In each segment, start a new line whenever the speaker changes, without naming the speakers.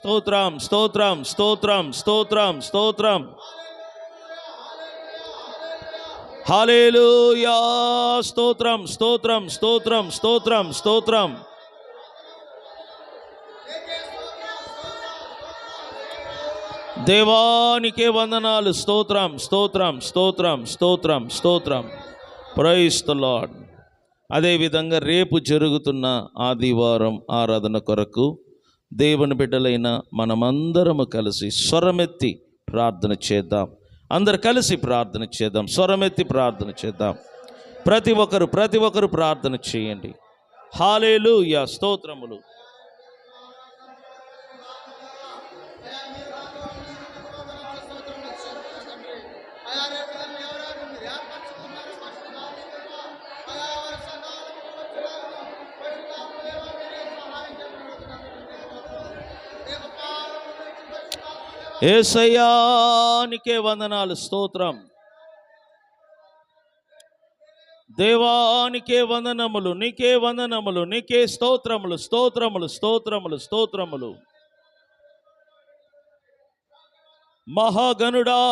స్తోత్రం స్తోత్రం స్తోత్రం స్తోత్రం స్తోత్రం. హల్లెలూయా. స్తోత్రం స్తోత్రం స్తోత్రం స్తోత్రం స్తోత్రం. దేవానికే వందనాలు. స్తోత్రం స్తోత్రం స్తోత్రం స్తోత్రం స్తోత్రం. Praise the lord. అదేవిధంగా రేపు జరుగుతున్న ఆదివారం ఆరాధన కొరకు దేవుని బిడ్డలైన మనమందరము కలిసి స్వరమెత్తి ప్రార్థన చేద్దాం. అందరు కలిసి ప్రార్థన చేద్దాం. స్వరమెత్తి ప్రార్థన చేద్దాం. ప్రతి ఒక్కరు ప్రార్థన చేయండి. హల్లెలూయా. స్తోత్రములు. యేసయ్యా నీకే వందనాలు. స్తోత్రం. దేవానికే వందనములు, నీకే వందనములు, నీకే స్తోత్రములు స్తోత్రములు స్తోత్రములు స్తోత్రములు. మహాగణుడా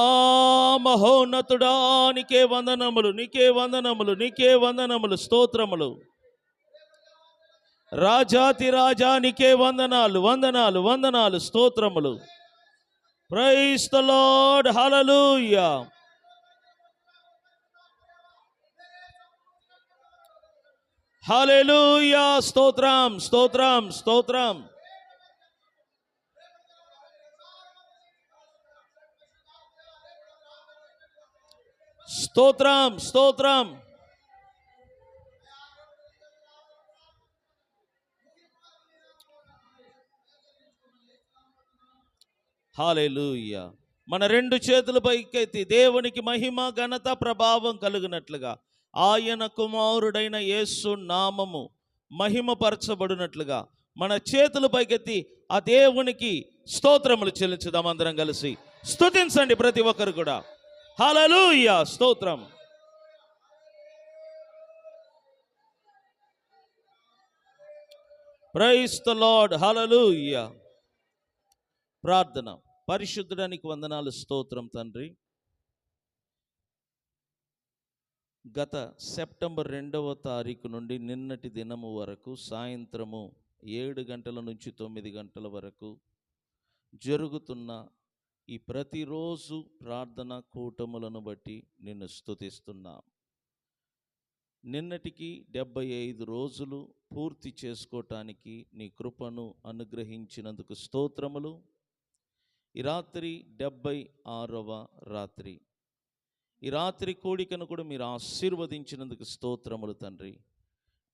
మహోన్నతుడా నీకే వందనములు, నీకే వందనములు, నీకే వందనములు స్తోత్రములు. రాజాతి రాజా నీకే వందనాలు వందనాలు వందనాలు స్తోత్రములు. Praise the Lord. Hallelujah. Hallelujah. స్తోత్రం స్తోత్రం స్తోత్రం. స్తోత్రం స్తోత్రం. హల్లెలూయా. మన రెండు చేతుల పైకెత్తి దేవునికి మహిమ ఘనత ప్రభావం కలుగునట్లుగా ఆయన కుమారుడైన యేసు నామము మహిమపరచబడినట్లుగా మన చేతుల పైకెత్తి ఆ దేవునికి స్తోత్రములు చెల్లించుదాం. అందరం కలిసి స్తుతించండి ప్రతి ఒక్కరు కూడా. హల్లెలూయా. స్తోత్రం. Praise the Lord. హల్లెలూయా. ప్రార్థన. పరిశుద్ధుడానికి వందనాలు. స్తోత్రం తండ్రి. గత సెప్టెంబర్ 2వ తారీఖు నుండి నిన్నటి దినము వరకు సాయంత్రము 7 గంటల నుంచి 9 గంటల వరకు జరుగుతున్న ఈ ప్రతిరోజు ప్రార్థన కూటములను బట్టి నిన్ను స్తుతిస్తున్నాం. నిన్నటికి 75 రోజులు పూర్తి చేసుకోవటానికి నీ కృపను అనుగ్రహించినందుకు స్తోత్రములు. ఈ రాత్రి 76వ రాత్రి. ఈ రాత్రి కోడికను కూడా మీరు ఆశీర్వదించినందుకు స్తోత్రములు తండ్రి.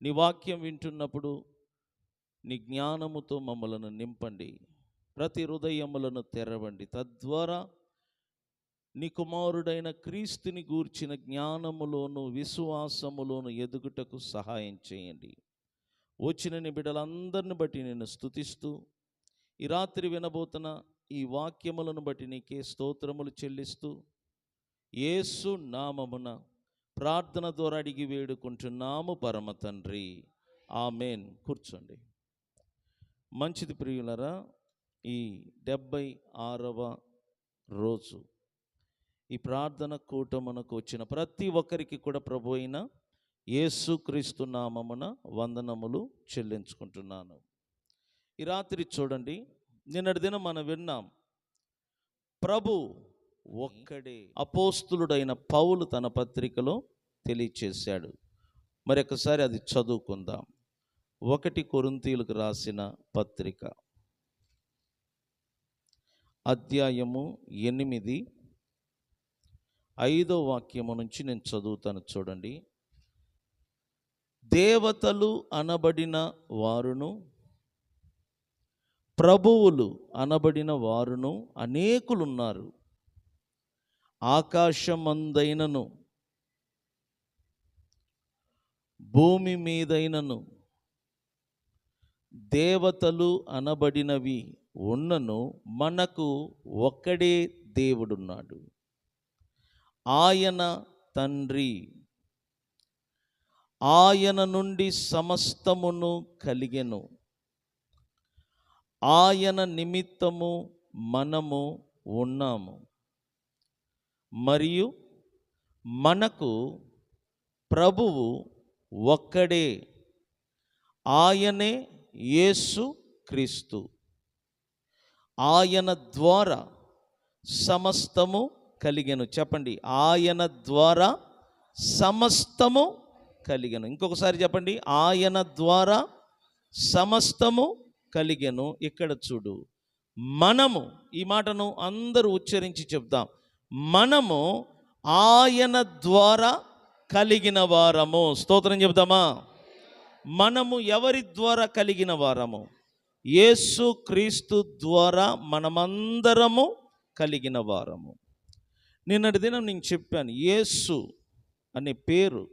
నీ వాక్యం వింటున్నప్పుడు నీ జ్ఞానముతో మమ్మలను నింపండి. ప్రతి హృదయములను తెరవండి. తద్వారా నీ కుమారుడైన క్రీస్తుని గూర్చిన జ్ఞానములోను విశ్వాసములోను ఎదుగుటకు సహాయం చేయండి. వచ్చిన నీ బిడ్డలందరిని బట్టి నేను స్తుతిస్తూ ఈ రాత్రి వినబోతున్న ఈ వాక్యములను బట్టి నీకే స్తోత్రములు చెల్లిస్తూ యేసు నామమున ప్రార్థన ద్వారా అడిగి వేడుకుంటున్నాము పరమ తండ్రి. ఆమేన్. కూర్చోండి. మంచిది ప్రియులరా. ఈ 76వ రోజు ఈ ప్రార్థన కూటమునకు వచ్చిన ప్రతి ఒక్కరికి కూడా ప్రభు అయిన యేసుక్రీస్తు నామమున వందనములు చెల్లించుకుంటున్నాను. ఈ రాత్రి చూడండి, నిన్నటి దినం మనం విన్నాం, ప్రభు ఒక్కడే. అపోస్తులుడైన పౌలు తన పత్రికలో తెలియచేశాడు. మరొకసారి అది చదువుకుందాం. 1 కొరింథీయులకు రాసిన పత్రిక అధ్యాయము 8 5వ వాక్యము నుంచి నేను చదువుతాను. చూడండి. దేవతలు అనబడిన వారును ప్రభువులు అనబడిన వారును అనేకులున్నారు. ఆకాశమందైనను భూమి మీదైనను దేవతలు అనబడినవి ఉన్నను మనకు ఒక్కడే దేవుడున్నాడు. ఆయన తండ్రి. ఆయన నుండి సమస్తమును కలిగెను. ఆయన నిమిత్తము మనము ఉన్నాము, మరియు మనకు ప్రభువు ఒక్కడే, ఆయనే యేసు క్రీస్తు. ఆయన ద్వారా సమస్తము కలిగెను. చెప్పండి, ఆయన ద్వారా సమస్తము కలిగెను. ఇంకొకసారి చెప్పండి, ఆయన ద్వారా సమస్తము కలిగెను. ఇక్కడ చూడు, మనము, ఈ మాటను అందరూ ఉచ్చరించి చెప్దాం. మనము ఆయన ద్వారా కలిగిన వారము. స్తోత్రం చెప్దామా? మనము ఎవరి ద్వారా కలిగిన వారము? యేసు క్రీస్తు ద్వారా మనమందరము కలిగిన వారము. నిన్నటి దినం నేను చెప్పాను, యేసు అనే పేరు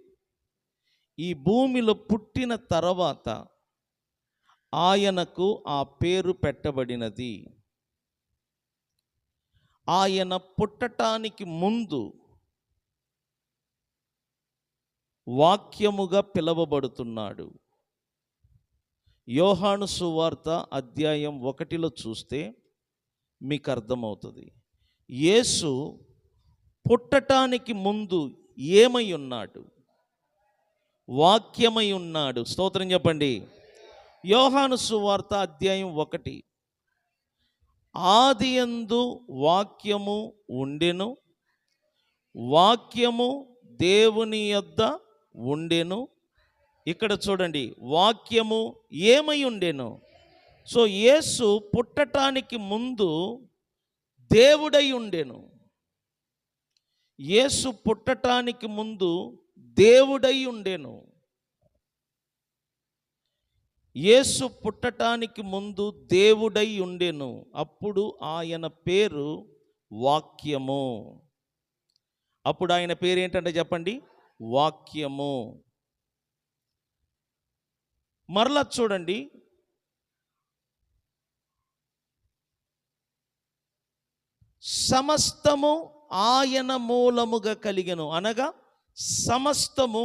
ఈ భూమిలో పుట్టిన తర్వాత ఆయనకు ఆ పేరు పెట్టబడినది. ఆయన పుట్టటానికి ముందు వాక్యముగా పిలవబడుతున్నాడు. యోహాను సువార్త అధ్యాయం 1లో చూస్తే మీకు అర్థమవుతుంది. యేసు పుట్టటానికి ముందు ఏమై ఉన్నాడు? వాక్యమై ఉన్నాడు. స్తోత్రం చెప్పండి. యోహాను సువార్త అధ్యాయం 1, ఆదియందు వాక్యము ఉండెను, వాక్యము దేవుని యొద్ద ఉండెను. ఇక్కడ చూడండి, వాక్యము ఏమై ఉండెను? సో యేసు పుట్టటానికి ముందు దేవుడై ఉండెను. యేసు పుట్టటానికి ముందు దేవుడై ఉండెను. యేసు పుట్టటానికి ముందు దేవుడై ఉండెను. అప్పుడు ఆయన పేరు వాక్యము. అప్పుడు ఆయన పేరు ఏంటంటే చెప్పండి, వాక్యము. మరలా చూడండి, సమస్తము ఆయన మూలముగా కలిగెను. అనగా సమస్తము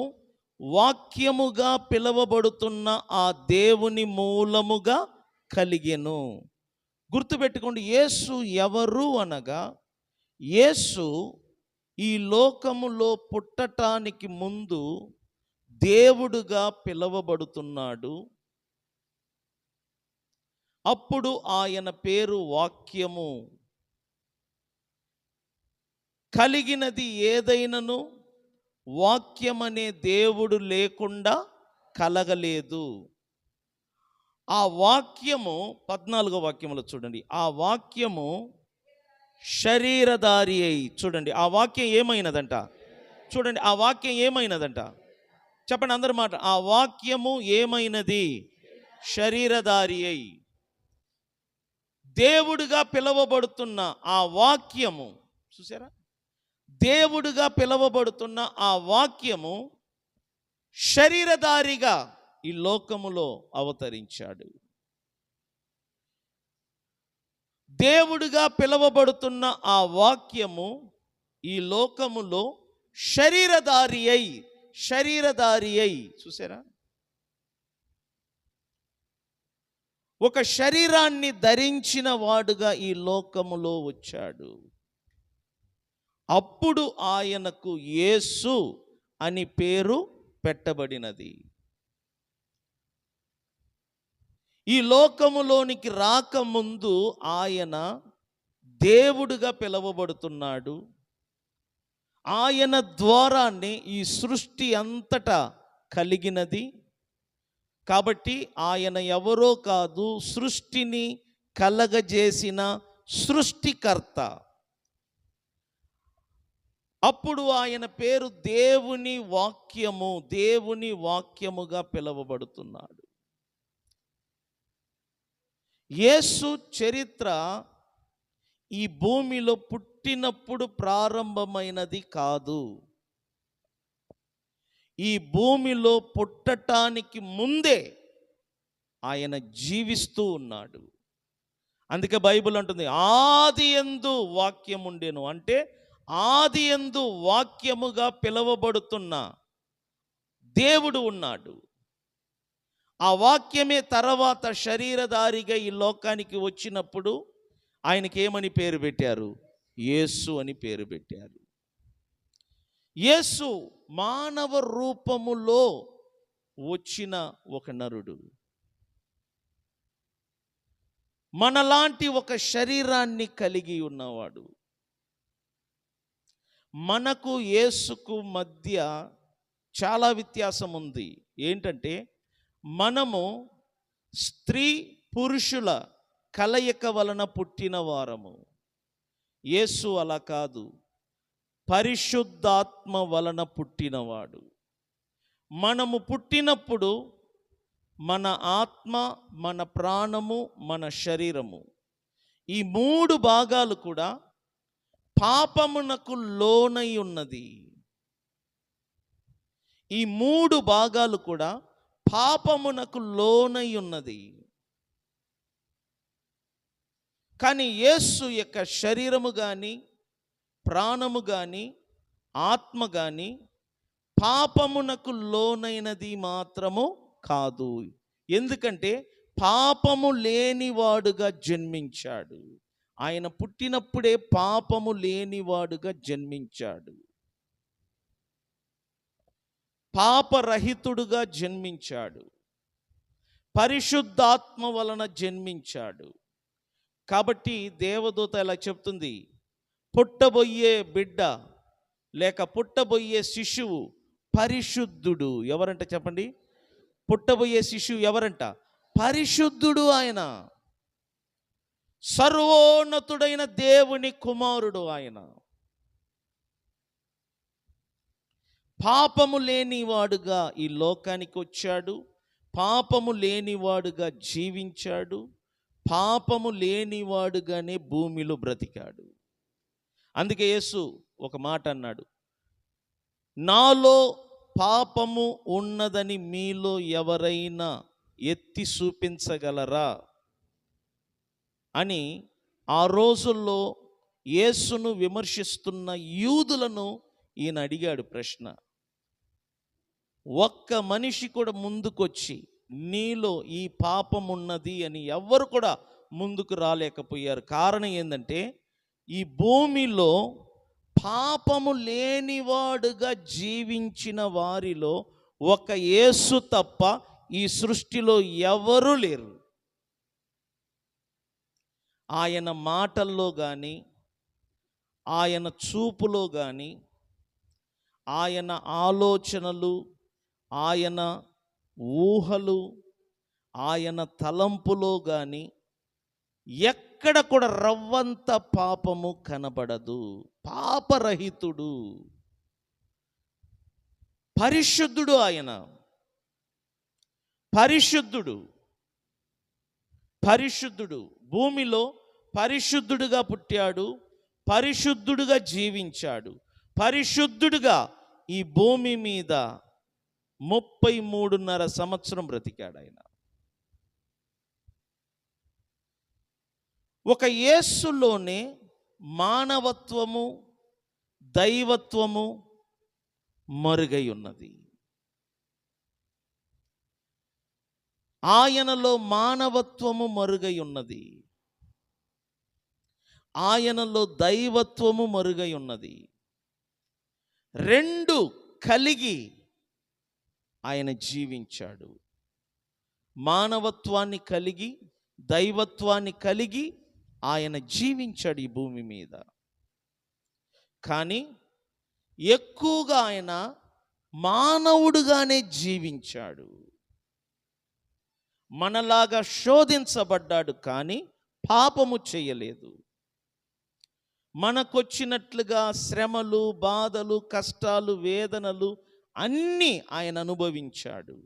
వాక్యముగా పిలువబడుతున్న ఆ దేవుని మూలముగా కలిగెను. గుర్తుపెట్టుకోండి, యేసు ఎవరు అనగా, యేసు ఈ లోకములో పుట్టటానికి ముందు దేవుడుగా పిలువబడుతున్నాడు. అప్పుడు ఆయన పేరు వాక్యము. కలిగినది ఏదైనను వాక్యమనే దేవుడు లేకుండా కలగలేదు. ఆ వాక్యము 14వ వాక్యములో చూడండి, ఆ వాక్యము శరీరధారి అయి, చూడండి ఆ వాక్యం ఏమైనదంట, చూడండి ఆ వాక్యం ఏమైనదంట, చెప్పండి అందరి మాట, ఆ వాక్యము ఏమైనది? శరీరధారి అయి. దేవుడుగా పిలువబడుతున్న ఆ వాక్యము, చూసారా, దేవుడుగా పిలువబడుతున్న ఆ వాక్యము శరీరధారిగా ఈ లోకములో అవతరించాడు. దేవుడుగా పిలువబడుతున్న ఆ వాక్యము ఈ లోకములో శరీరధారి అయి, చూసారా, ఒక శరీరాన్ని ధరించిన వాడుగా ఈ లోకములో వచ్చాడు. అప్పుడు ఆయనకు యేసు అని పేరు పెట్టబడినది. ఈ లోకములోనికి రాకముందు ఆయన దేవుడుగా పిలువబడుతున్నాడు. ఆయన ద్వారానే ఈ సృష్టి అంతటా కలిగినది. కాబట్టి ఆయన ఎవరో కాదు, సృష్టిని కలగజేసిన సృష్టికర్త. అప్పుడు ఆయన పేరు దేవుని వాక్యము, దేవుని వాక్యముగా పిలువబడుతున్నాడు. యేసు చరిత్ర ఈ భూమిలో పుట్టినప్పుడు ప్రారంభమైనది కాదు. ఈ భూమిలో పుట్టటానికి ముందే ఆయన జీవిస్తూ ఉన్నాడు. అందుకే బైబిల్ అంటుంది, ఆదియందు వాక్యం ఉండెను. అంటే ఆదియందు వాక్యముగా పిలువబడుతున్న దేవుడు ఉన్నాడు. ఆ వాక్యమే తర్వాత శరీరధారిగా ఈ లోకానికి వచ్చినప్పుడు ఆయనకి ఏమని పేరు పెట్టారు? యేసు అని పేరు పెట్టారు. యేసు మానవ రూపములో వచ్చిన ఒక నరుడు, మనలాంటి ఒక శరీరాన్ని కలిగి ఉన్నవాడు. మనకు యేసుకు మధ్య చాలా వ్యత్యాసం ఉంది. ఏంటంటే, మనము స్త్రీ పురుషుల కలయిక వలన పుట్టిన వారము. యేసు అలా కాదు, పరిశుద్ధాత్మ వలన పుట్టినవాడు. మనము పుట్టినప్పుడు మన ఆత్మ, మన ప్రాణము, మన శరీరము, ఈ 3 భాగాలు కూడా పాపమునకు లోనై ఉన్నది. ఈ 3 భాగాలు కూడా పాపమునకు లోనై ఉన్నది. కానీ యేసు యొక్క శరీరము కానీ, ప్రాణము కానీ, ఆత్మ కానీ పాపమునకు లోనైనది మాత్రము కాదు. ఎందుకంటే పాపము లేనివాడుగా జన్మించాడు. ఆయన పుట్టినప్పుడే పాపము లేనివాడుగా జన్మించాడు. పాపరహితుడుగా జన్మించాడు. పరిశుద్ధాత్మ వలన జన్మించాడు. కాబట్టి దేవదూత ఇలా చెప్తుంది, పుట్టబోయే బిడ్డ లేక పుట్టబోయే శిశువు పరిశుద్ధుడు. ఎవరంట చెప్పండి? పుట్టబోయే శిశువు ఎవరంట? పరిశుద్ధుడు. ఆయన సర్వోన్నతుడైన దేవుని కుమారుడు. ఆయన పాపము లేనివాడుగా ఈ లోకానికి వచ్చాడు. పాపము లేనివాడుగా జీవించాడు. పాపము లేనివాడుగానే భూమిలో బ్రతికాడు. అందుకే యేసు ఒక మాట అన్నాడు, నాలో పాపము ఉన్నదని మీలో ఎవరైనా ఎత్తి చూపించగలరా అని ఆ రోజుల్లో యేసును విమర్శిస్తున్న యూదులను ఈయన అడిగాడు ప్రశ్న. ఒక్క మనిషి కూడా ముందుకొచ్చి నీలో ఈ పాపం ఉన్నది అని ఎవ్వరు కూడా ముందుకు రాలేకపోయారు. కారణం ఏంటంటే, ఈ భూమిలో పాపము లేనివాడుగా జీవించిన వారిలో ఒక యేసు తప్ప ఈ సృష్టిలో ఎవరు లేరు. ఆయన మాటల్లో కానీ, ఆయన చూపులో కానీ, ఆయన ఆలోచనలు, ఆయన ఊహలు, ఆయన తలంపులో కానీ ఎక్కడ కూడా రవ్వంత పాపము కనబడదు. పాపరహితుడు, పరిశుద్ధుడు. ఆయన పరిశుద్ధుడు. పరిశుద్ధుడు భూమిలో పరిశుద్ధుడుగా పుట్టాడు. పరిశుద్ధుడుగా జీవించాడు. పరిశుద్ధుడుగా ఈ భూమి మీద 33.5 సంవత్సరం బ్రతికాడు ఆయన. ఒక యేసులోనే మానవత్వము, దైవత్వము మరుగై ఉన్నది. ఆయనలో మానవత్వము మరుగై ఉన్నది. ఆయనలో దైవత్వము మరుగై ఉన్నది. 2 కలిగి ఆయన జీవించాడు. మానవత్వాన్ని కలిగి, దైవత్వాన్ని కలిగి ఆయన జీవించాడు ఈ భూమి మీద. కానీ ఎక్కువగా ఆయన మానవుడుగానే జీవించాడు. మనలాగా శోధించబడ్డాడు, కానీ పాపము చేయలేదు. మనకొచ్చినట్లుగా శ్రమలు, బాధలు, కష్టాలు, వేదనలు అన్నీ ఆయన అనుభవించాడు.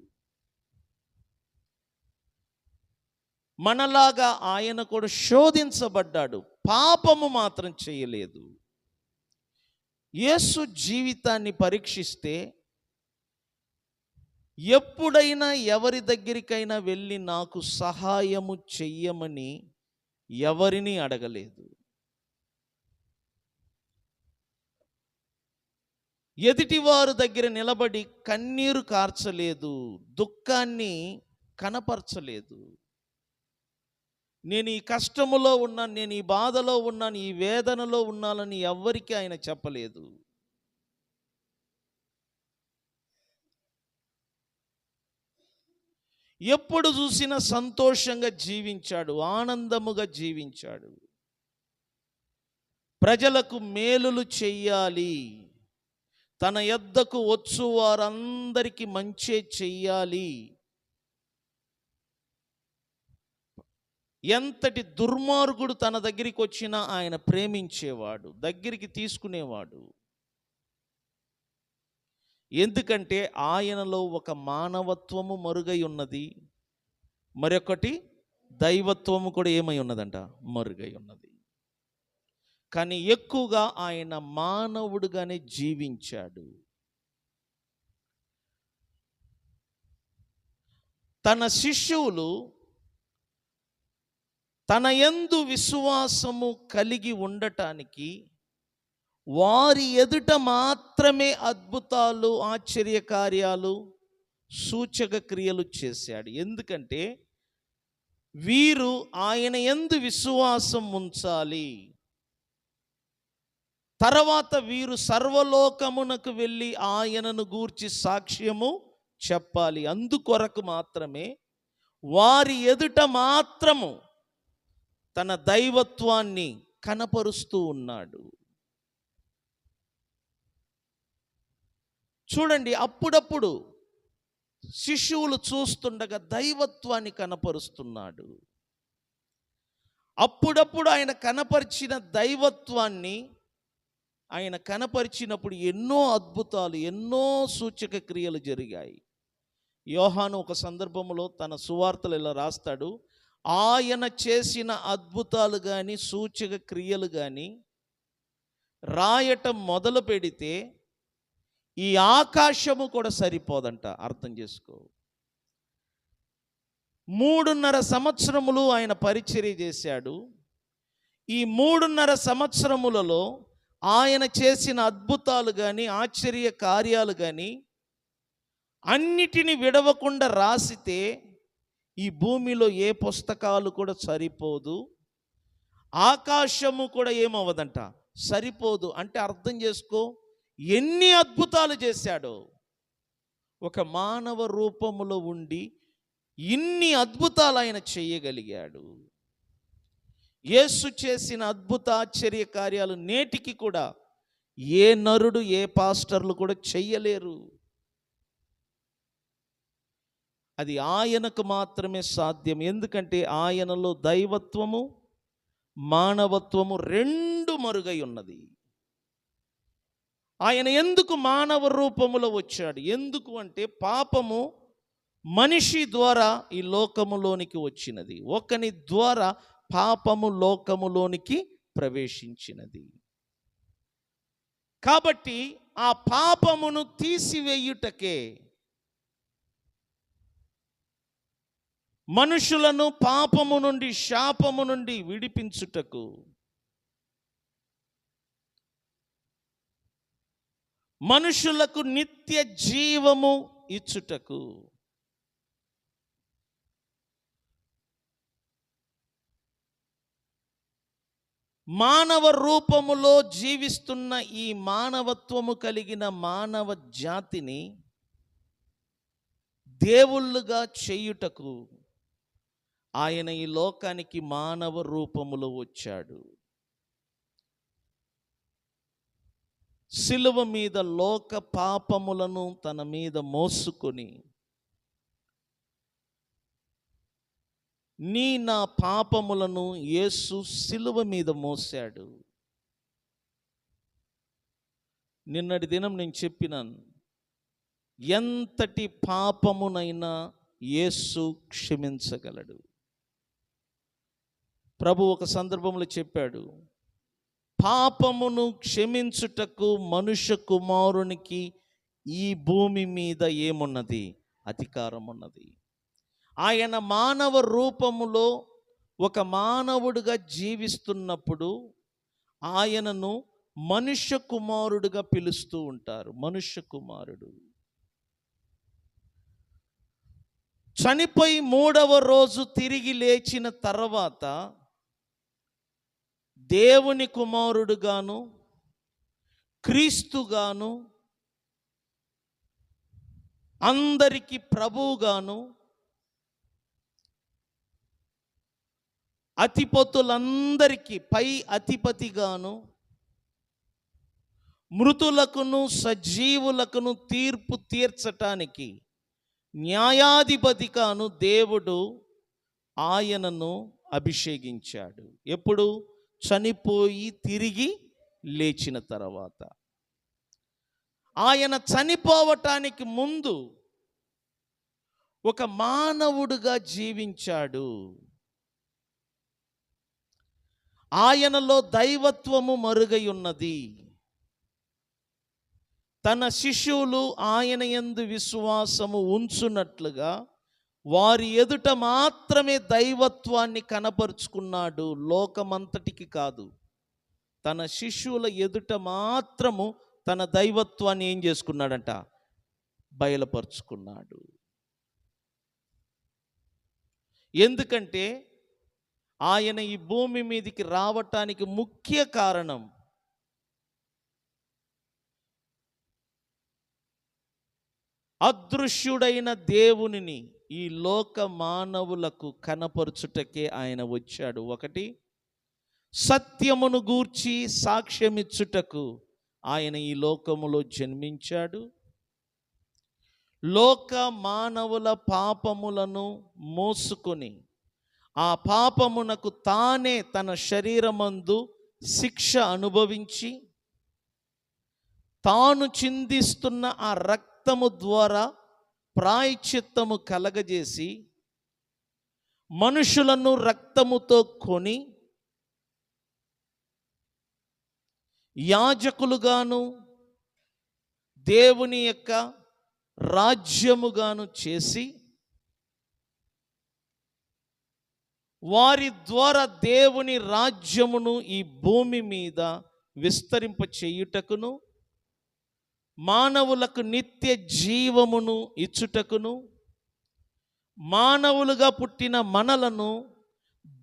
మనలాగా ఆయన కూడా శోధించబడ్డాడు, పాపము మాత్రం చేయలేదు. యేసు జీవితాన్ని పరీక్షిస్తే ఎప్పుడైనా ఎవరి దగ్గరికైనా వెళ్ళి నాకు సహాయము చెయ్యమని ఎవరిని అడగలేదు. ఎదుటివారు దగ్గర నిలబడి కన్నీరు కార్చలేదు, దుఃఖాన్ని కనపరచలేదు. నేను ఈ కష్టములో ఉన్నాను, నేను ఈ బాధలో ఉన్నాను, ఈ వేదనలో ఉన్నానని ఎవ్వరికీ ఆయన చెప్పలేదు. ఎప్పుడు చూసినా సంతోషంగా జీవించాడు, ఆనందముగా జీవించాడు. ప్రజలకు మేలులు చెయ్యాలి, తన యొద్దకు వచ్చు వారందరికీ మంచే చెయ్యాలి. ఎంతటి దుర్మార్గుడు తన దగ్గరికి వచ్చినా ఆయన ప్రేమించేవాడు, దగ్గరికి తీసుకునేవాడు. ఎందుకంటే ఆయనలో ఒక మానవత్వము మరుగై ఉన్నది, మరొకటి దైవత్వము కూడా ఏమై ఉన్నదంట, మరుగై ఉన్నది. కానీ ఎక్కువగా ఆయన మానవుడుగానే జీవించాడు. తన శిష్యులు తన యందు విశ్వాసము కలిగి ఉండటానికి వారి ఎదుట మాత్రమే అద్భుతాలు, ఆశ్చర్యకార్యాలు, సూచక క్రియలు చేశాడు. ఎందుకంటే వీరు ఆయన యందు విశ్వాసం ఉంచాలి, తర్వాత వీరు సర్వలోకమునకు వెళ్ళి ఆయనను గూర్చి సాక్ష్యము చెప్పాలి. అందుకొరకు మాత్రమే వారి ఎదుట మాత్రము తన దైవత్వాన్ని కనపరుస్తూ ఉన్నాడు. చూడండి, అప్పుడప్పుడు శిష్యువులు చూస్తుండగా దైవత్వాన్ని కనపరుస్తున్నాడు. అప్పుడప్పుడు ఆయన కనపరిచిన దైవత్వాన్ని ఆయన కనపరిచినప్పుడు ఎన్నో అద్భుతాలు, ఎన్నో సూచక క్రియలు జరిగాయి. యోహాను ఒక సందర్భంలో తన సువార్తలు ఇలా రాస్తాడు, ఆయన చేసిన అద్భుతాలు కానీ సూచక క్రియలు కానీ రాయటం మొదలు పెడితే ఈ ఆకాశము కూడా సరిపోదంట. అర్థం చేసుకో. 3.5 సంవత్సరములు ఆయన పరిచర్య చేశాడు. ఈ 3.5 సంవత్సరములలో ఆయన చేసిన అద్భుతాలు కానీ ఆశ్చర్య కార్యాలు కానీ అన్నిటిని విడవకుండా రాసితే ఈ భూమిలో ఏ పుస్తకాలు కూడా సరిపోదు, ఆకాశము కూడా ఏమవ్వదంట, సరిపోదు. అంటే అర్థం చేసుకో, ఎన్ని అద్భుతాలు చేశాడో. ఒక మానవ రూపములో ఉండి ఇన్ని అద్భుతాలు ఆయన చేయగలిగాడు. యేసు చేసిన అద్భుత ఆశ్చర్య కార్యాలు నేటికి కూడా ఏ నరుడు, ఏ పాస్టర్లు కూడా చెయ్యలేరు. అది ఆయనకు మాత్రమే సాధ్యం. ఎందుకంటే ఆయనలో దైవత్వము, మానవత్వము రెండు మరుగై ఉన్నది. ఆయన ఎందుకు మానవ రూపములో వచ్చాడు? ఎందుకు అంటే పాపము మనిషి ద్వారా ఈ లోకములోనికి వచ్చినది, ఒకని ద్వారా పాపము లోకములోనికి ప్రవేశించినది. కాబట్టి ఆ పాపమును తీసివేయుటకే, మనుషులను పాపము నుండి, శాపము నుండి విడిపించుటకు, మనుషులకు నిత్య జీవము ఇచ్చుటకు, మానవ రూపములో జీవిస్తున్న ఈ మానవత్వము కలిగిన మానవ జాతిని దేవుళ్ళుగా చేయుటకు ఆయన ఈ లోకానికి మానవ రూపములో వచ్చాడు. సిలువ మీద లోక పాపములను తన మీద మోసుకొని నా పాపములను యేసు సిలువ మీద మోసాడు. నిన్నటి దినం నేను చెప్పినాను, ఎంతటి పాపమునైనా యేసు క్షమించగలడు. ప్రభు ఒక సందర్భంలో చెప్పాడు, పాపమును క్షమించుటకు మనుష్య కుమారునికి ఈ భూమి మీద ఏమున్నది? అధికారం ఉన్నది. ఆయన మానవ రూపములో ఒక మానవుడిగా జీవిస్తున్నప్పుడు ఆయనను మనుష్య కుమారుడుగా పిలుస్తూ ఉంటారు. మనుష్య కుమారుడు. చనిపోయి 3వ రోజు తిరిగి లేచిన తర్వాత దేవుని కుమారుడుగాను క్రీస్తుగాను అందరికి ప్రభువుగాను అధిపతులందరికీ పై అధిపతిగాను మృతులకును సజీవులకును తీర్పు తీర్చటానికి న్యాయాధిపతిగాను దేవుడు ఆయనను అభిషేకించాడు. ఎప్పుడు? చనిపోయి తిరిగి లేచిన తర్వాత. ఆయన చనిపోవటానికి ముందు ఒక మానవుడుగా జీవించాడు. ఆయనలో దైవత్వము మరుగై ఉన్నది. తన శిష్యులు ఆయన యందు విశ్వాసము ఉంచునట్లుగా వారి ఎదుట మాత్రమే దైవత్వాన్ని కనపరుచుకున్నాడు, లోకమంతటికి కాదు. తన శిష్యుల ఎదుట మాత్రము తన దైవత్వాన్ని ఏం చేసుకున్నాడంట? బయలుపరుచుకున్నాడు. ఎందుకంటే ఆయన ఈ భూమి మీదకి రావటానికి ముఖ్య కారణం అదృశ్యుడైన దేవునిని ఈ లోక మానవులకు కనపరుచుటకే ఆయన వచ్చాడు. ఒకటి, సత్యమును గూర్చి సాక్ష్యమిచ్చుటకు ఆయన ఈ లోకములో జన్మించాడు. లోక మానవుల పాపములను మోసుకొని ఆ పాపమునకు తానే తన శరీరమందు శిక్ష అనుభవించి తాను చిందిస్తున్న ఆ రక్తము ద్వారా ప్రాయశ్చిత్తము కలగజేసి మనుషులను రక్తముతో కొని యాజకులుగాను దేవుని యొక్క రాజ్యముగాను చేసి వారి ద్వారా దేవుని రాజ్యమును ఈ భూమి మీద విస్తరింప చేయుటకును మానవులకు నిత్య జీవమును ఇచ్చుటకును మానవులుగా పుట్టిన మనలను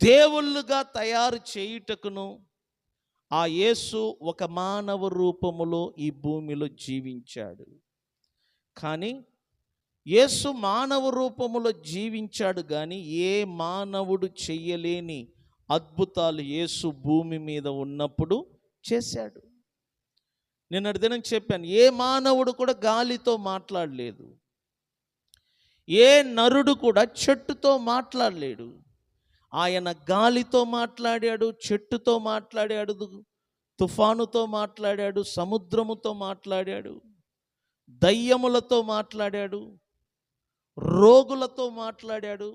దేవుళ్ళుగా తయారు చేయుటకును ఆ యేసు ఒక మానవ రూపములో ఈ భూమిలో జీవించాడు. కానీ యేసు మానవ రూపములో జీవించాడు, కానీ ఏ మానవుడు చెయ్యలేని అద్భుతాలు యేసు భూమి మీద ఉన్నప్పుడు చేశాడు. నిన్నటి దినం చెప్పాను, ఏ మానవుడు కూడా గాలితో మాట్లాడలేదు, ఏ నరుడు కూడా చెట్టుతో మాట్లాడలేడు. ఆయన గాలితో మాట్లాడాడు, చెట్టుతో మాట్లాడాడు, తుఫానుతో మాట్లాడాడు, సముద్రముతో మాట్లాడాడు, దయ్యములతో మాట్లాడాడు, రోగులతో మాట్లాడాడు.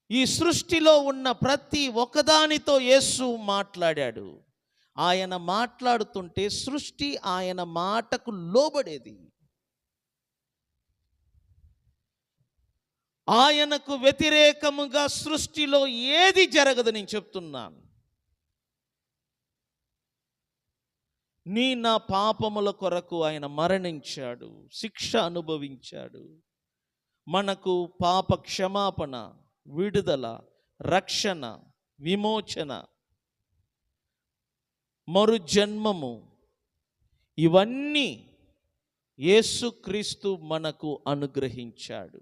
ఈ సృష్టిలో ఉన్న ప్రతి ఒక్కదానితో యేసు మాట్లాడాడు. ఆయన మాట్లాడుతుంటే సృష్టి ఆయన మాటకు లోబడేది. ఆయనకు వ్యతిరేకముగా సృష్టిలో ఏది జరగదు. నేను చెప్తున్నాను, నా పాపముల కొరకు ఆయన మరణించాడు, శిక్ష అనుభవించాడు. మనకు పాప క్షమాపణ, విడుదల, రక్షణ, విమోచన, మరు జన్మము, ఇవన్నీ యేసుక్రీస్తు మనకు అనుగ్రహించాడు.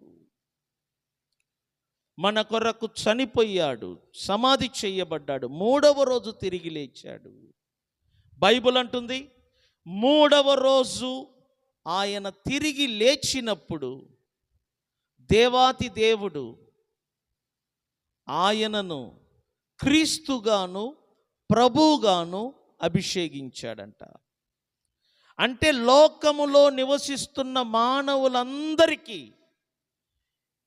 మన కొరకు చనిపోయాడు, సమాధి చేయబడ్డాడు, 3వ రోజు తిరిగి లేచాడు. బైబిల్ అంటుంది 3వ రోజు ఆయన తిరిగి లేచినప్పుడు దేవాతి దేవుడు ఆయనను క్రీస్తుగాను ప్రభువుగాను అభిషేకించాడంట. అంటే లోకములో నివసిస్తున్న మానవులందరికీ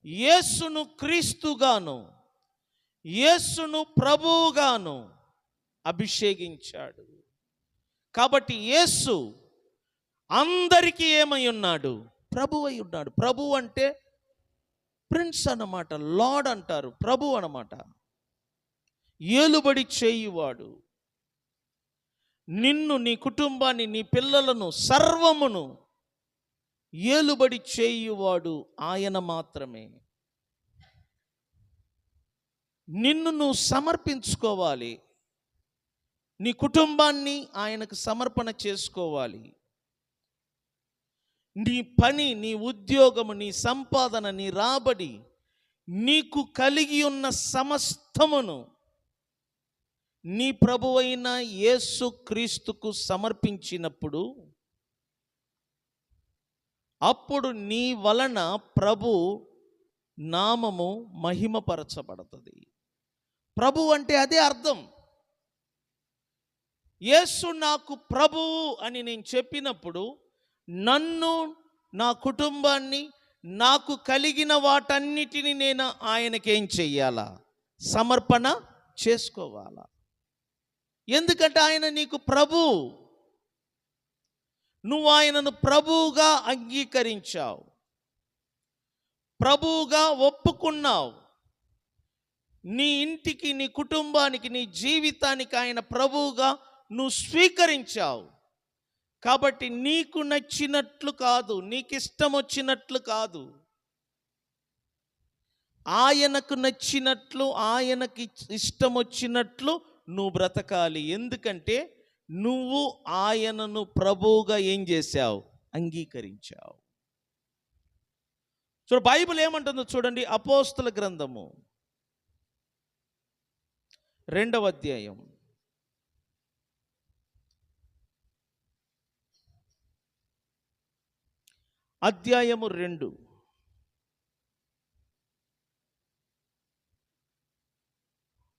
యేసును క్రీస్తుగాను యేసును ప్రభువుగాను అభిషేకించాడు. కాబట్టి యేసు అందరికీ ఏమై ఉన్నాడు? ప్రభు అయి ఉన్నాడు. ప్రభు అంటే ప్రిన్స్ అన్నమాట, లార్డ్ అంటారు, ప్రభు అన్నమాట, ఏలుబడి చేయువాడు. నిన్ను, నీ కుటుంబాన్ని, నీ పిల్లలను, సర్వమును ఏలుబడి చేయువాడు ఆయన మాత్రమే. నిన్ను నువ్వు సమర్పించుకోవాలి, నీ కుటుంబాన్ని ఆయనకు సమర్పణ చేసుకోవాలి. నీ పని, నీ ఉద్యోగము, నీ సంపాదన, నీ రాబడి, నీకు కలిగి ఉన్న సమస్తమును నీ ప్రభువైన యేసు క్రీస్తుకు సమర్పించినప్పుడు అప్పుడు నీ వలన ప్రభు నామము మహిమపరచబడుతుంది. ప్రభు అంటే అదే అర్థం. యేసు నాకు ప్రభువు అని నేను చెప్పినప్పుడు నన్ను, నా కుటుంబాన్ని, నాకు కలిగిన వాటన్నిటిని నేను ఆయనకేం చెయ్యాలా? సమర్పణ చేసుకోవాలా. ఎందుకంటే ఆయన నీకు ప్రభు. నువ్వు ఆయనను ప్రభువుగా అంగీకరించావు, ప్రభువుగా ఒప్పుకున్నావు. నీ ఇంటికి, నీ కుటుంబానికి, నీ జీవితానికి ఆయన ప్రభువుగా నువ్వు స్వీకరించావు. కాబట్టి నీకు నచ్చినట్లు కాదు, నీకు ఇష్టం వచ్చినట్లు కాదు, ఆయనకు నచ్చినట్లు, ఆయనకి ఇష్టం వచ్చినట్లు నువ్వు బ్రతకాలి. ఎందుకంటే నువ్వు ఆయనను ప్రభువుగా ఏం చేశావు? అంగీకరించావు. చూడ బైబిల్ ఏమంటుందో చూడండి. అపోస్తల గ్రంథము 2వ అధ్యాయం అధ్యాయము 2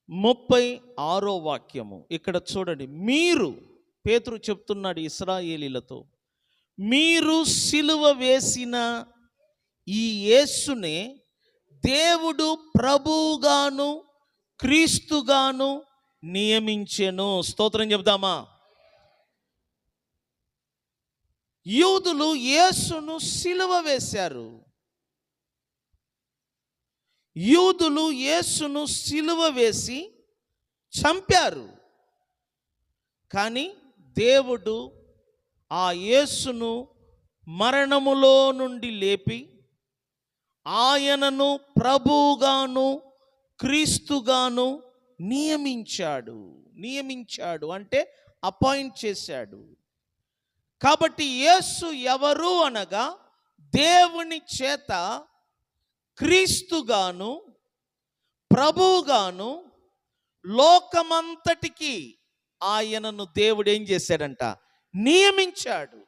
36వ వాక్యము. ఇక్కడ చూడండి. మీరు, పేతురు చెప్తున్నాడు ఇశ్రాయేలీలతో, మీరు సిలువ వేసిన ఈ యేసునే దేవుడు ప్రభువుగాను క్రీస్తుగాను నియమించెను. స్తోత్రం చెప్దామా? యూదులు యేసును సిలువ వేశారు. యూదులు యేసును సిలువ వేసి చంపారు. కానీ దేవుడు ఆ యేసును మరణములో నుండి లేపి ఆయనను ప్రభువుగాను క్రీస్తుగాను నియమించాడు అంటే అపాయింట్ చేశాడు. కాబట్టి యేసు ఎవరు అనగా దేవుని చేత క్రీస్తుగాను ప్రభువుగాను లోకమంతటికి ఆయనను దేవుడు ఏం చేశాడంట? నియమించాడు.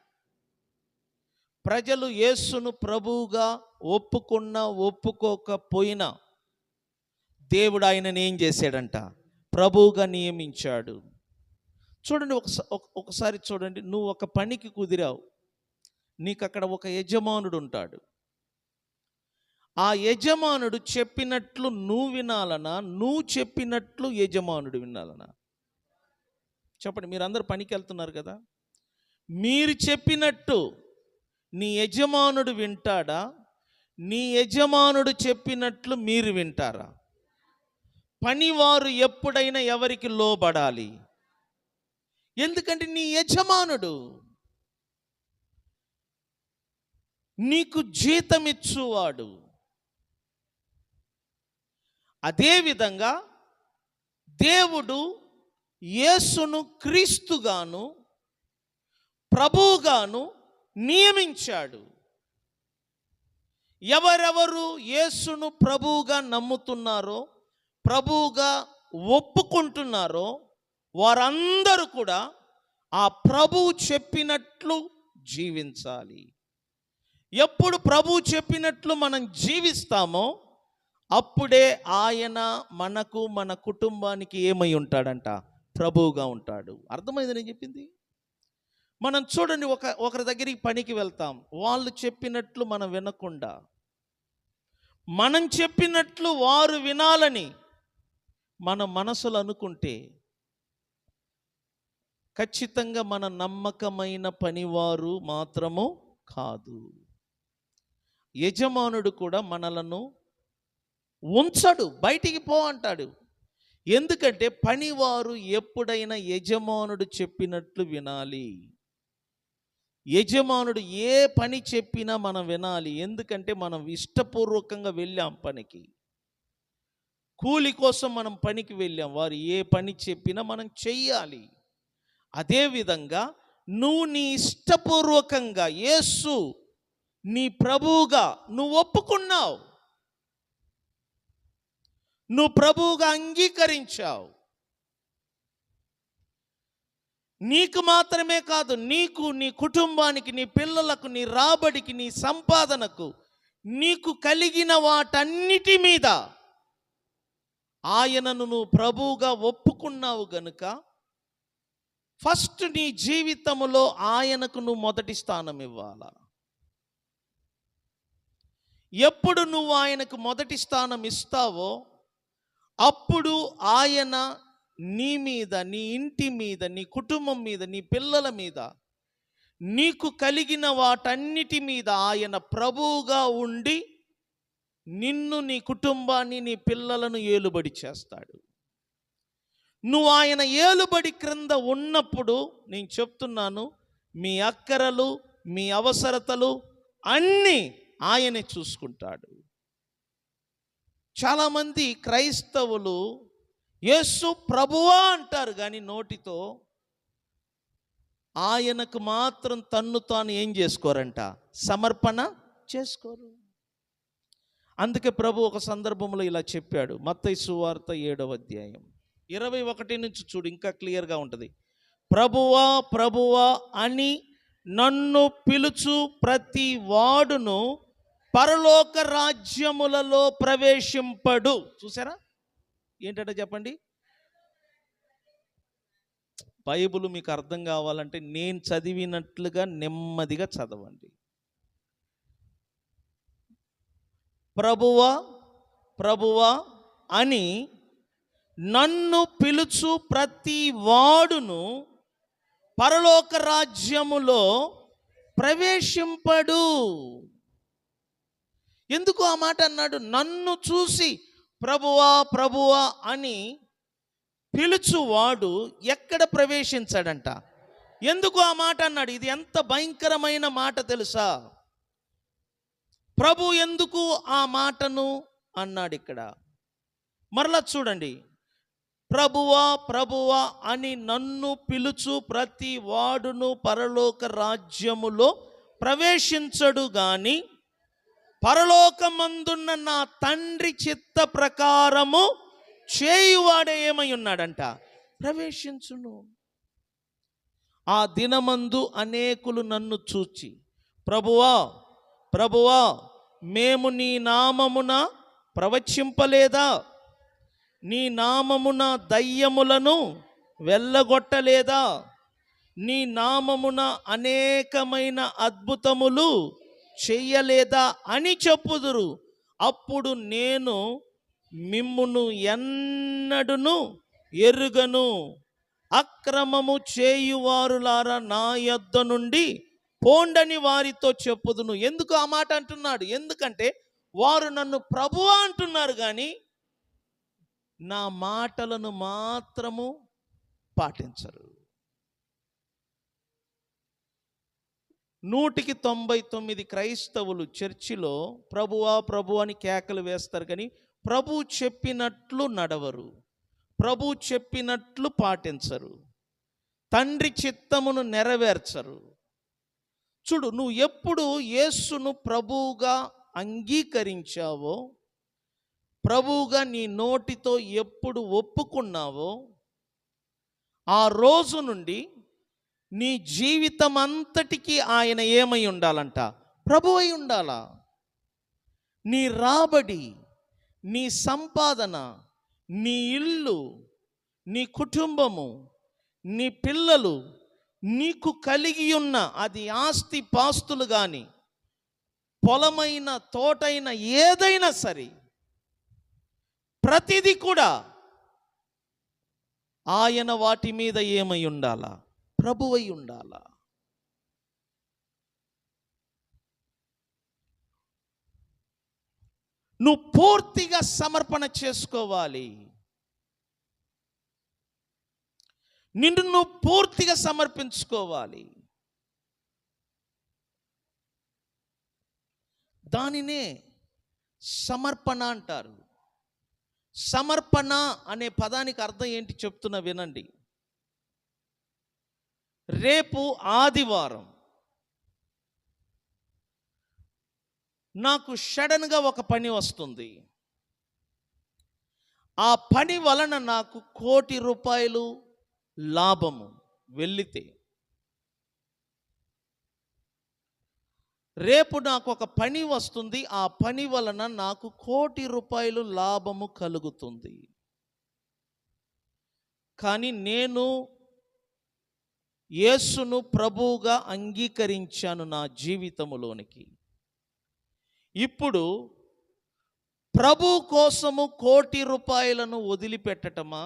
ప్రజలు యేసును ప్రభువుగా ఒప్పుకున్నా ఒప్పుకోకపోయినా దేవుడు ఆయనను ఏం చేశాడంట? ప్రభువుగా నియమించాడు. చూడండి, ఒకసారి చూడండి. నువ్వు ఒక పనికి కుదిరావు, నీకు అక్కడ ఒక యజమానుడు ఉంటాడు. ఆ యజమానుడు చెప్పినట్లు నువ్వు వినాలనా, నువ్వు చెప్పినట్లు యజమానుడు వినాలనా? చెప్పండి. మీరు అందరు పనికి వెళ్తున్నారు కదా, మీరు చెప్పినట్టు నీ యజమానుడు వింటాడా, నీ యజమానుడు చెప్పినట్లు మీరు వింటారా? పనివారు ఎప్పుడైనా ఎవరికి లోబడాలి? ఎందుకంటే నీ యజమానుడు నీకు జీతమిచ్చువాడు. అదేవిధంగా దేవుడు యేసును క్రీస్తుగాను ప్రభువుగాను నియమించాడు. ఎవరెవరు యేసును ప్రభువుగా నమ్ముతున్నారో, ప్రభువుగా ఒప్పుకుంటున్నారో వారందరూ కూడా ఆ ప్రభువు చెప్పినట్లు జీవించాలి. ఎప్పుడు ప్రభువు చెప్పినట్లు మనం జీవిస్తామో అప్పుడే ఆయన మనకు, మన కుటుంబానికి ఏమై ఉంటాడంట? ప్రభువుగా ఉంటాడు. అర్థమైంది నేను చెప్పింది? మనం చూడండి, ఒకరి దగ్గరికి పనికి వెళ్తాం, వాళ్ళు చెప్పినట్లు మనం వినకుండా మనం చెప్పినట్లు వారు వినాలని మన మనసులో అనుకుంటే ఖచ్చితంగా మన నమ్మకమైన పనివారు మాత్రము కాదు. యజమానుడు కూడా మనలను ఉంచడు, బయటికి పో అంటాడు. ఎందుకంటే పనివారు ఎప్పుడైనా యజమానుడు చెప్పినట్లు వినాలి. యజమానుడు ఏ పని చెప్పినా మనం వినాలి. ఎందుకంటే మనం ఇష్టపూర్వకంగా వెళ్ళాం పనికి. కూలి కోసం మనం పనికి వెళ్ళాం. వారు ఏ పని చెప్పినా మనం చెయ్యాలి. అదేవిధంగా నువ్వు నీ ఇష్టపూర్వకంగా యేసు నీ ప్రభువుగా నువ్వు ఒప్పుకున్నావు, నువ్వు ప్రభువుగా అంగీకరించావు. నీకు మాత్రమే కాదు, నీకు, నీ కుటుంబానికి, నీ పిల్లలకు, నీ రాబడికి, నీ సంపాదనకు, నీకు కలిగిన వాటన్నిటి మీద ఆయనను నువ్వు ప్రభువుగా ఒప్పుకున్నావు గనుక ఫస్ట్ నీ జీవితంలో ఆయనకు నువ్వు మొదటి స్థానం ఇవ్వాలా. ఎప్పుడు నువ్వు ఆయనకు మొదటి స్థానం ఇస్తావో అప్పుడు ఆయన నీ మీద, నీ ఇంటి మీద, నీ కుటుంబం మీద, నీ పిల్లల మీద, నీకు కలిగిన వాటన్నిటి మీద ఆయన ప్రభువుగా ఉండి నిన్ను, నీ కుటుంబాన్ని, నీ పిల్లలను ఏలుబడి చేస్తాడు. నువ్వు ఆయన ఏలుబడి క్రింద ఉన్నప్పుడు నేను చెప్తున్నాను, మీ అక్కరలు, మీ అవసరతలు అన్నీ ఆయనే చూసుకుంటాడు. చాలామంది క్రైస్తవులు యేసు ప్రభువా అంటారు కానీ నోటితో ఆయనకు మాత్రం తన్ను తాను ఏం చేసుకోరంట, సమర్పణ చేసుకోరు. అందుకే ప్రభు ఒక సందర్భంలో ఇలా చెప్పాడు. మత్తయి సువార్త 7వ అధ్యాయం 21 నుంచి చూడు, ఇంకా క్లియర్గా ఉంటుంది. ప్రభువా ప్రభువా అని నన్ను పిలుచు ప్రతి వాడును పరలోక రాజ్యములలో ప్రవేశింపడు. చూసారా ఏంటంటే చెప్పండి. బైబిల్ మీకు అర్థం కావాలంటే నేను చదివినట్లుగా నెమ్మదిగా చదవండి. ప్రభువా ప్రభువా అని నన్ను పిలుచు ప్రతి వాడును పరలోక రాజ్యములో ప్రవేశింపడు. ఎందుకు ఆ మాట అన్నాడు? నన్ను చూసి ప్రభువా ప్రభువా అని పిలుచువాడు ఎక్కడ ప్రవేశించాడంట? ఎందుకు ఆ మాట అన్నాడు? ఇది ఎంత భయంకరమైన మాట తెలుసా? ప్రభు ఎందుకు ఆ మాటను అన్నాడు ఇక్కడ? మరలా చూడండి. ప్రభువా ప్రభువా అని నన్ను పిలుచు ప్రతి వాడును పరలోక రాజ్యములో ప్రవేశించడు గాని పరలోకమందున్న నా తండ్రి చిత్త ప్రకారము చేయువాడే ఏమై ఉన్నాడంట? ప్రవేశించును. ఆ దినమందు అనేకులు నన్ను చూచి ప్రభువా ప్రభువా మేము నీ నామమున ప్రవచింపలేదా? నీ నామమున దయ్యములను వెళ్ళగొట్టలేదా? నీ నామమున అనేకమైన అద్భుతములు చెయ్యలేదా అని చెప్పుదురు. అప్పుడు నేను మిమ్మును ఎన్నడును ఎరుగను, అక్రమము చేయువారులారా నా యొద్ద నుండి పోండని వారితో చెప్పుదును. ఎందుకు ఆ మాట అంటున్నాడు? ఎందుకంటే వారు నన్ను ప్రభువా అంటున్నారు కానీ నా మాటలను మాత్రము పాటించరు. 199 క్రైస్తవులు చర్చిలో ప్రభువా ప్రభు అని కేకలు వేస్తారు కానీ ప్రభు చెప్పినట్లు నడవరు, ప్రభు చెప్పినట్లు పాటించరు, తండ్రి చిత్తమును నెరవేర్చరు. చూడు, నువ్వు ఎప్పుడు యేసును ప్రభువుగా అంగీకరించావో, ప్రభువుగా నీ నోటితో ఎప్పుడు ఒప్పుకున్నావో ఆ రోజు నుండి నీ జీవితం అంతటికీ ఆయన ఏమై ఉండాలంట? ప్రభువై ఉండాలా. నీ రాబడి, నీ సంపాదన, నీ ఇల్లు, నీ కుటుంబము, నీ పిల్లలు, నీకు కలిగి ఉన్న అది ఆస్తి పాస్తులు కానీ పొలమైన తోటైన ఏదైనా సరే ప్రతిదీ కూడా ఆయన వాటి మీద ఏమై ఉండాలా? ప్రభువై ఉండాలా. నువ్వు పూర్తిగా సమర్పణ చేసుకోవాలి. నిన్ను నువ్వు పూర్తిగా సమర్పించుకోవాలి. దానినే సమర్పణ అంటారు. సమర్పణ అనే పదానికి అర్థం ఏంటి చెప్తున్నా వినండి. రేపు ఆదివారం నాకు సడన్గా ఒక పని వస్తుంది. ఆ పని వలన నాకు ₹1,00,00,000 లాభము వెళ్ళితే, రేపు నాకు ఒక పని వస్తుంది, ఆ పని వలన నాకు ₹1,00,00,000 లాభము కలుగుతుంది. కానీ నేను యేసును ప్రభువుగా అంగీకరించాను నా జీవితములోనికి. ఇప్పుడు ప్రభు కోసము ₹1,00,00,000 వదిలిపెట్టటమా,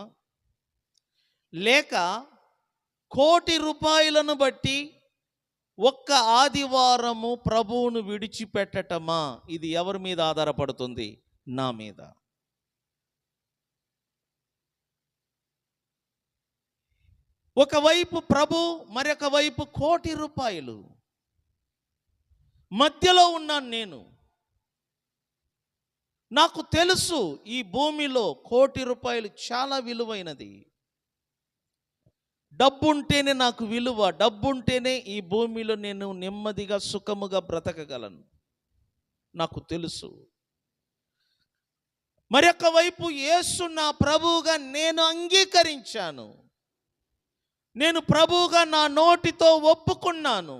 లేక ₹1,00,00,000 బట్టి ఒక్క ఆదివారము ప్రభువును విడిచిపెట్టటమా? ఇది ఎవరి మీద ఆధారపడుతుంది? నా మీద. ఒకవైపు ప్రభు, మరొక వైపు ₹1,00,00,000 మధ్యలో ఉన్నాను నేను. నాకు తెలుసు ఈ భూమిలో ₹1,00,00,000 చాలా విలువైనది. డబ్బుంటేనే నాకు విలువ, డబ్బుంటేనే ఈ భూమిలో నేను నెమ్మదిగా సుఖముగా బ్రతకగలను, నాకు తెలుసు. మరొక వైపు యేసు నా ప్రభువుగా నేను అంగీకరించాను, నేను ప్రభువుగా నా నోటితో ఒప్పుకున్నాను.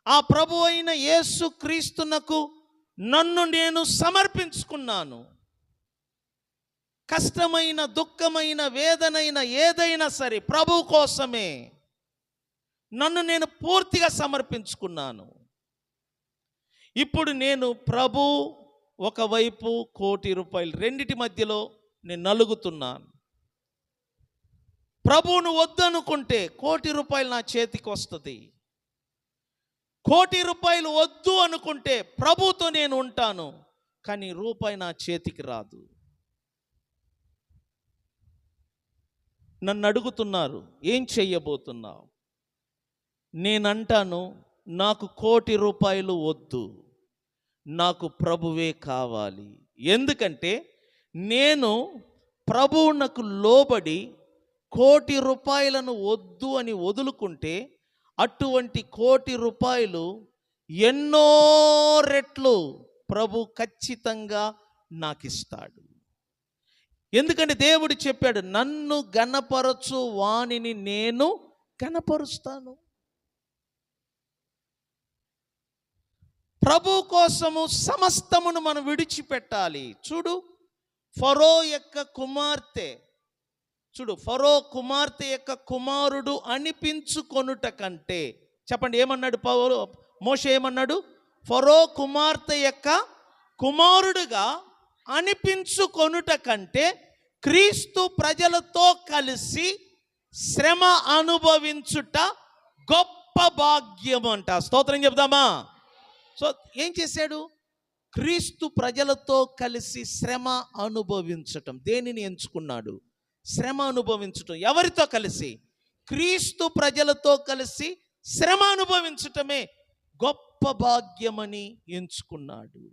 ఆ ప్రభు అయిన యేసు క్రీస్తునకు నన్ను నేను సమర్పించుకున్నాను. కష్టమైన, దుఃఖమైన, వేదనైన ఏదైనా సరే ప్రభు కోసమే నన్ను నేను పూర్తిగా సమర్పించుకున్నాను. ఇప్పుడు నేను ప్రభు ఒకవైపు ₹1,00,00,000 రెండిటి మధ్యలో నేను నలుగుతున్నాను. ప్రభువును వద్దనుకుంటే ₹1,00,00,000 నా చేతికి వస్తుంది. ₹1,00,00,000 వద్దు అనుకుంటే ప్రభుతో నేను ఉంటాను, కానీ రూపాయి నా చేతికి రాదు. నన్ను అడుగుతున్నారు, ఏం చెయ్యబోతున్నావు? నేనంటాను, నాకు ₹1,00,00,000 వద్దు, నాకు ప్రభువే కావాలి. ఎందుకంటే నేను ప్రభువునకు లోబడి ₹1,00,00,000 వద్దు అని వదులుకుంటే అటువంటి ₹1,00,00,000 ఎన్నో రెట్లు ప్రభు ఖచ్చితంగా నాకు ఇస్తాడు. ఎందుకంటే దేవుడు చెప్పాడు, నన్ను ఘనపరచు వానిని నేను ఘనపరుస్తాను. ప్రభు కోసము సమస్తమును మనం విడిచిపెట్టాలి. చూడు, ఫరో యొక్క కుమార్తె, ఫరో కుమార్తె యొక్క కుమారుడు అనిపించుకొనుట కంటే, చెప్పండి ఏమన్నాడు మోషే? ఏమన్నాడు? ఫరో కుమార్తె యొక్క కుమారుడుగా అనిపించుకొనుట కంటే క్రీస్తు ప్రజలతో కలిసి శ్రమ అనుభవించుట గొప్ప భాగ్యం అంట. స్తోత్రం చెప్దామా? సో ఏం చేశాడు? క్రీస్తు ప్రజలతో కలిసి శ్రమ అనుభవించటం. దేనిని ఎంచుకున్నాడు? శ్రమ అనుభవించటం. ఎవరితో కలిసి? క్రీస్తు ప్రజలతో కలిసి శ్రమ అనుభవించటమే గొప్ప భాగ్యమని ఎంచుకున్నాడు.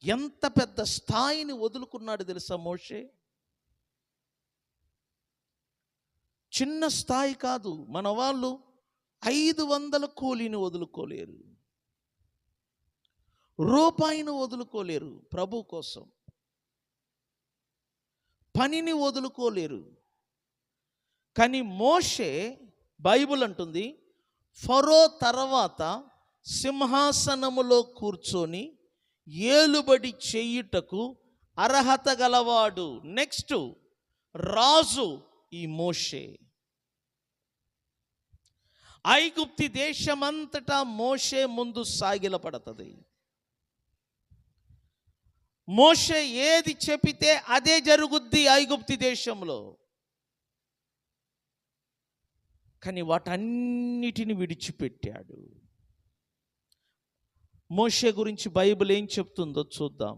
ఎంత పెద్ద స్థాయిని వదులుకున్నాడు తెలుసా మోషే? చిన్న స్థాయి కాదు. మన వాళ్ళు 500 కూలీని వదులుకోలేరు, రూపాయిని వదులుకోలేరు, ప్రభు కోసం పనిని వదులుకోలేరు. కానీ మోషే, బైబిల్ అంటుంది, ఫరో తర్వాత సింహాసనములో కూర్చొని ఏలుబడి చేయుటకు అర్హత గలవాడు. నెక్స్ట్ రాజు ఈ మోషే. ఐగుప్తి దేశమంతటా మోషే ముందు సాగిలపడుతుంది. మోషే ఏది చెబితే అదే జరుగుద్ది ఐగుప్తి దేశంలో. కానీ వాటన్నిటిని విడిచిపెట్టాడు. మోషే గురించి బైబిల్ ఏం చెప్తుందో చూద్దాం.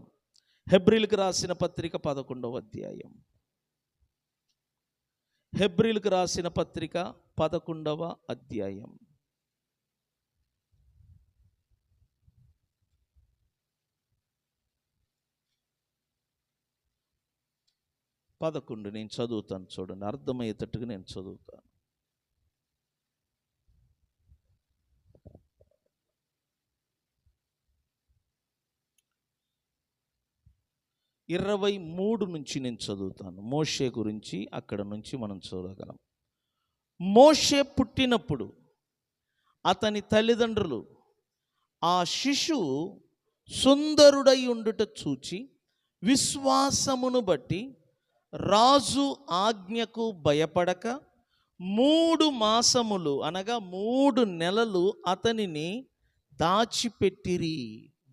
హెబ్రీలకు రాసిన పత్రిక 11వ అధ్యాయం. హెబ్రీలకు రాసిన పత్రిక 11వ అధ్యాయం. 11 నేను చదువుతాను, చూడండి, అర్థమయ్యేటట్టుగా నేను చదువుతాను. ఇరవై 23 నుంచి నేను చదువుతాను. మోషే గురించి అక్కడ నుంచి మనం చూడగలం. మోషే పుట్టినప్పుడు అతని తల్లిదండ్రులు ఆ శిశువు సుందరుడై ఉండుట చూచి విశ్వాసమును బట్టి రాజు ఆజ్ఞకు భయపడక 3 మాసములు అనగా 3 నెలలు అతనిని దాచిపెట్టిరి.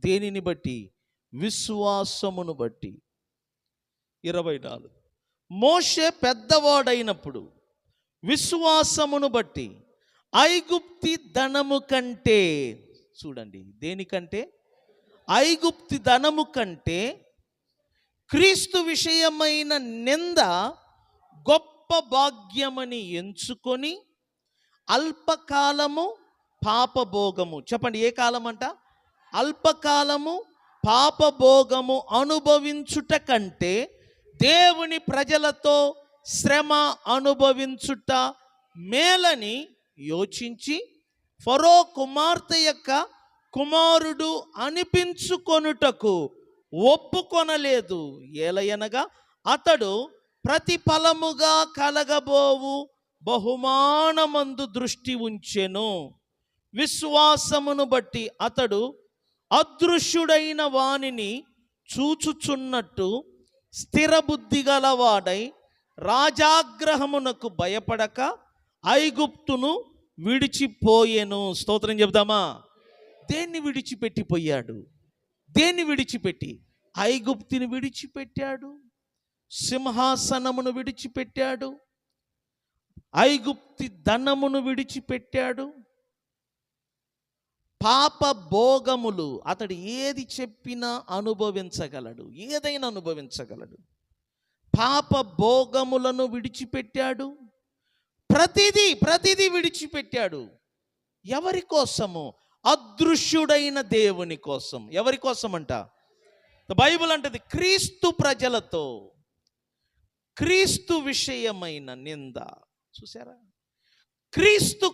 దేనిని బట్టి? విశ్వాసమును బట్టి. 24 మోషే పెద్దవాడైనప్పుడు విశ్వాసమును బట్టి ఐగుప్తి ధనము కంటే, చూడండి, దేనికంటే? ఐగుప్తి ధనము కంటే క్రీస్తు విషయమైన నింద గొప్ప భాగ్యమని ఎంచుకొని అల్పకాలము పాపభోగము, చెప్పండి, ఏ కాలం అంట? అల్పకాలము పాపభోగము అనుభవించుట కంటే దేవుని ప్రజలతో శ్రమ అనుభవించుట మేలని యోచించి ఫరో కుమార్తె యొక్క కుమారుడు అనిపించుకొనుటకు ఒప్పుకొనలేదు. ఏలయనగా అతడు ప్రతిఫలముగా కలగబోవు బహుమానమందు దృష్టి ఉంచెను. విశ్వాసమును బట్టి అతడు అదృశ్యుడైన వానిని చూచుచున్నట్టు స్థిరబుద్ధి గలవాడై రాజాగ్రహమునకు భయపడక ఐగుప్తును విడిచిపోయెను. స్తోత్రం చెబుదామా? దేన్ని విడిచిపెట్టిపోయాడు? దేన్ని విడిచిపెట్టి? ఐగుప్తిని విడిచిపెట్టాడు, సింహాసనమును విడిచిపెట్టాడు, ఐగుప్తి ధనమును విడిచిపెట్టాడు, పాప భోగములు. అతడు ఏది చెప్పినా అనుభవించగలడు, ఏదైనా అనుభవించగలడు. పాప భోగములను విడిచిపెట్టాడు, ప్రతిదీ విడిచిపెట్టాడు. ఎవరి కోసము? అదృశ్యుడైన దేవుని కోసం. ఎవరి కోసం అంట? బైబిల్ అంటది క్రీస్తు ప్రజలతో క్రీస్తు విషయమైన నింద. చూసారా? క్రీస్తు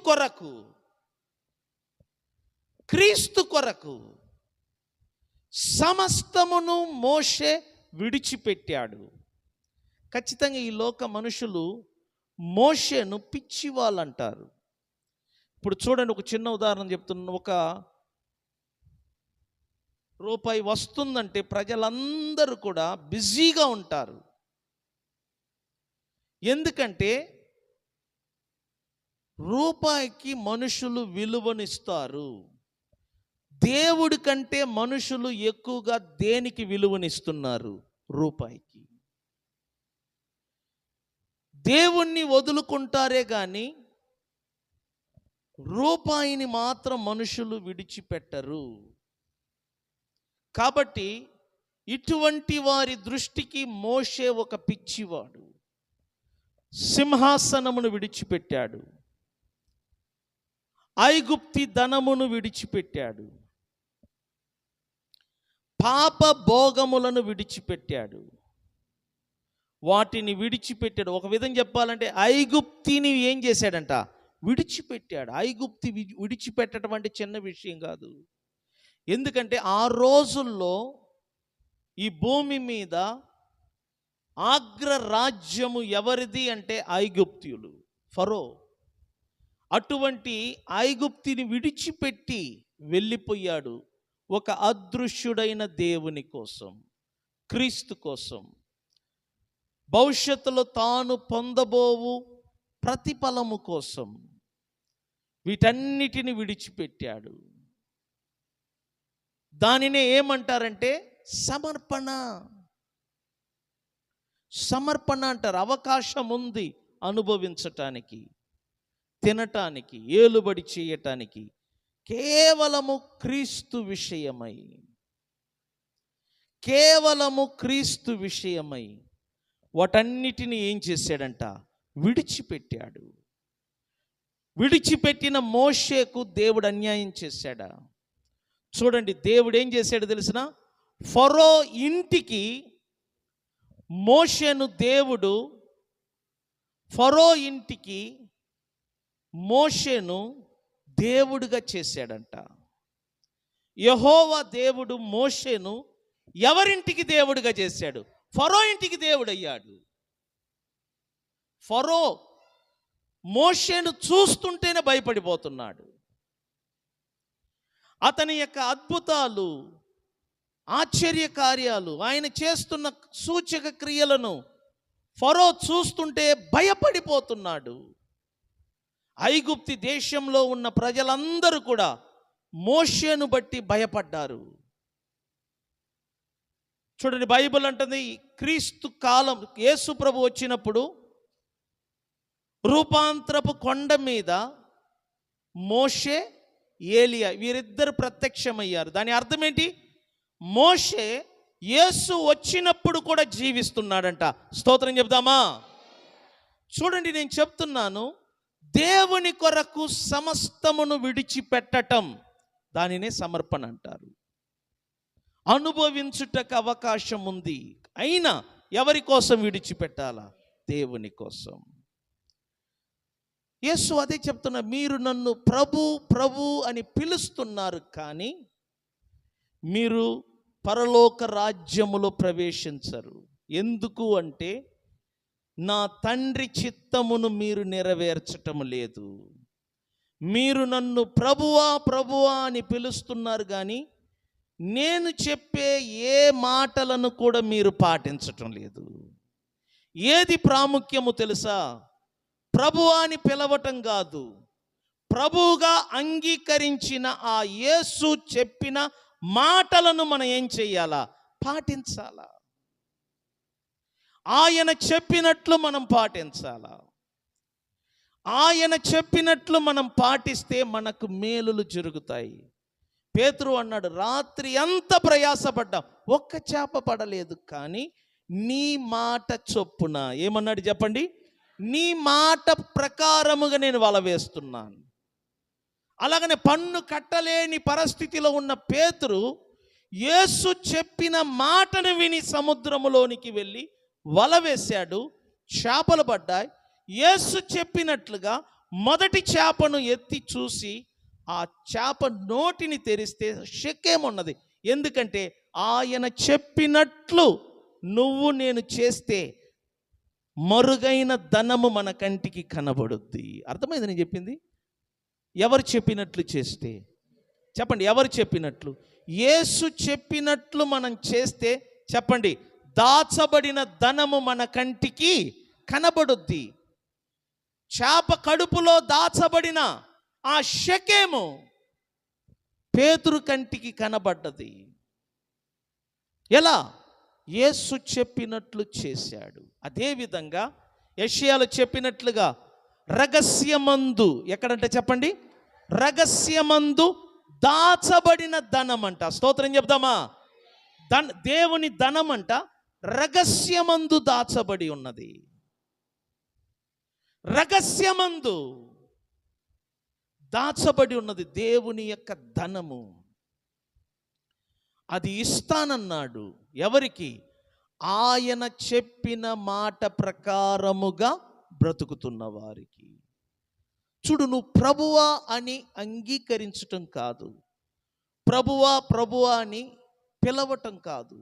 కొరకు సమస్తమును మోషే విడిచిపెట్టాడు. ఖచ్చితంగా ఈ లోక మనుషులు మోషేను పిచ్చి వాళ్ళు అంటారు. ఇప్పుడు చూడండి, ఒక చిన్న ఉదాహరణ చెప్తున్నాను. ₹1 వస్తుందంటే ప్రజలందరూ కూడా బిజీగా ఉంటారు. ఎందుకంటే రూపాయికి మనుషులు విలువనిస్తారు. దేవుడి కంటే మనుషులు ఎక్కువగా దేనికి విలువనిస్తున్నారు? రూపాయికి. దేవుణ్ణి వదులుకుంటారే కానీ రూపాయిని మాత్రం మనుషులు విడిచిపెట్టరు. కాబట్టి ఇటువంటి వారి దృష్టికి మోషే ఒక పిచ్చివాడు. సింహాసనమును విడిచిపెట్టాడు, ఐగుప్తి ధనమును విడిచిపెట్టాడు, పాప భోగములను విడిచిపెట్టాడు. వాటిని విడిచిపెట్టాడు. ఒక విధంగా చెప్పాలంటే ఐగుప్తిని ఏం చేశాడంట? విడిచిపెట్టాడు. ఐగుప్తి విడిచిపెట్టడం అంటే చిన్న విషయం కాదు. ఎందుకంటే ఆ రోజుల్లో ఈ భూమి మీద అగ్రరాజ్యము ఎవరిది అంటే ఐగుప్తీయులు, ఫరో. అటువంటి ఐగుప్తిని విడిచిపెట్టి వెళ్ళిపోయాడు ఒక అదృశ్యుడైన దేవుని కోసం, క్రీస్తు కోసం, భవిష్యత్తులో తాను పొందబోవు ప్రతిఫలము కోసం. వీటన్నిటిని విడిచిపెట్టాడు. దానినే ఏమంటారంటే సమర్పణ అంటారు. అవకాశం ఉంది అనుభవించటానికి, తినటానికి, ఏలుబడి చేయటానికి, కేవలము క్రీస్తు విషయమై వాటన్నిటిని ఏం చేశాడంట? విడిచిపెట్టాడు. విడిచిపెట్టిన మోషేకు దేవుడు అన్యాయం చేశాడా? చూడండి, దేవుడు ఏం చేశాడు తెలిసిన? ఫరో ఇంటికి మోషేను దేవుడు ఫరో ఇంటికి మోషేను దేవుడిగా చేశాడంట. యెహోవా దేవుడు మోషేను ఎవరింటికి దేవుడిగా చేశాడు? ఫరో ఇంటికి దేవుడయ్యాడు. ఫరో మోషేను చూస్తుంటేనే భయపడిపోతున్నాడు. అతని యొక్క అద్భుతాలు, ఆశ్చర్య కార్యాలు, ఆయన చేస్తున్న సూచక క్రియలను ఫరో చూస్తుంటే భయపడిపోతున్నాడు. ఐగుప్తి దేశంలో ఉన్న ప్రజలందరూ కూడా మోషేను బట్టి భయపడ్డారు. చూడండి, బైబిల్ అంటుంది క్రీస్తు కాలం యేసు ప్రభు వచ్చినప్పుడు రూపాంతరపు కొండ మీద మోషే, ఏలియా వీరిద్దరు ప్రత్యక్షమయ్యారు. దాని అర్థం ఏంటి? మోషే యేసు వచ్చినప్పుడు కూడా జీవిస్తున్నాడంట. స్తోత్రం చెప్దామా? చూడండి, నేను చెప్తున్నాను, దేవుని కొరకు సమస్తమును విడిచిపెట్టటం, దానినే సమర్పణ అంటారు. అనుభవించుటకు అవకాశం ఉంది, అయినా ఎవరి కోసం విడిచిపెట్టాలా? దేవుని కోసం. యేసు అదే చెప్తున్నా, మీరు నన్ను ప్రభు ప్రభు అని పిలుస్తున్నారు, కానీ మీరు పరలోక రాజ్యములో ప్రవేశించరు. ఎందుకు అంటే నా తండ్రి చిత్తమును మీరు నెరవేర్చటం లేదు. మీరు నన్ను ప్రభువా ప్రభువా అని పిలుస్తున్నారు, కానీ నేను చెప్పే ఏ మాటలను కూడా మీరు పాటించటం లేదు. ఏది ప్రాముఖ్యము తెలుసా? ప్రభువా అని పిలవటం కాదు, ప్రభువుగా అంగీకరించిన ఆ యేసు చెప్పిన మాటలను మనం ఏం చెయ్యాలా? పాటించాలా. ఆయన చెప్పినట్లు మనం పాటించాలా. ఆయన చెప్పినట్లు మనం పాటిస్తే మనకు మేలులు జరుగుతాయి. పేతురు అన్నాడు, రాత్రి అంతా ప్రయాసపడ్డాం, ఒక్క చేప పడలేదు, కానీ నీ మాట చొప్పున, ఏమన్నాడు చెప్పండి? నీ మాట ప్రకారముగా నేను వల వేస్తున్నాను. అలాగనే పన్ను కట్టలేని పరిస్థితిలో ఉన్న పేతురు యేసు చెప్పిన మాటను విని సముద్రములోనికి వెళ్ళి వల వేశాడు. చేపలు పడ్డాయి. యేసు చెప్పినట్లుగా మొదటి చేపను ఎత్తి చూసి ఆ చేప నోటిని తెరిస్తే శక్యమున్నది. ఎందుకంటే ఆయన చెప్పినట్లు నువ్వు నేను చేస్తే మరుగైన ధనము మన కంటికి కనబడుద్ది. అర్థమైంది నేను చెప్పింది? ఎవరు చెప్పినట్లు చేస్తే చెప్పండి, ఎవరు చెప్పినట్లు? యేసు చెప్పినట్లు మనం చేస్తే చెప్పండి, దాచబడిన ధనము మన కంటికి కనబడుద్ది. చేప కడుపులో దాచబడిన ఆ షకేము పేతురు కంటికి కనబడ్డది. ఎలా? యేసు చెప్పినట్లు చేశాడు. అదేవిధంగా యెషయాలో చెప్పినట్లుగా రహస్యమందు, ఎక్కడంటే చెప్పండి, రహస్యమందు దాచబడిన ధనం అంట. స్తోత్రం చెప్దామా? దేవుని ధనం అంట రహస్యమందు దాచబడి ఉన్నది. రహస్యమందు దాచబడి ఉన్నది దేవుని యొక్క ధనము. అది ఇస్తానన్నాడు. ఎవరికి? ఆయన చెప్పిన మాట ప్రకారముగా బ్రతుకుతున్న వారికి. చూడు, నువ్వు ప్రభువా అని అంగీకరించటం కాదు, ప్రభువా ప్రభువా అని పిలవటం కాదు.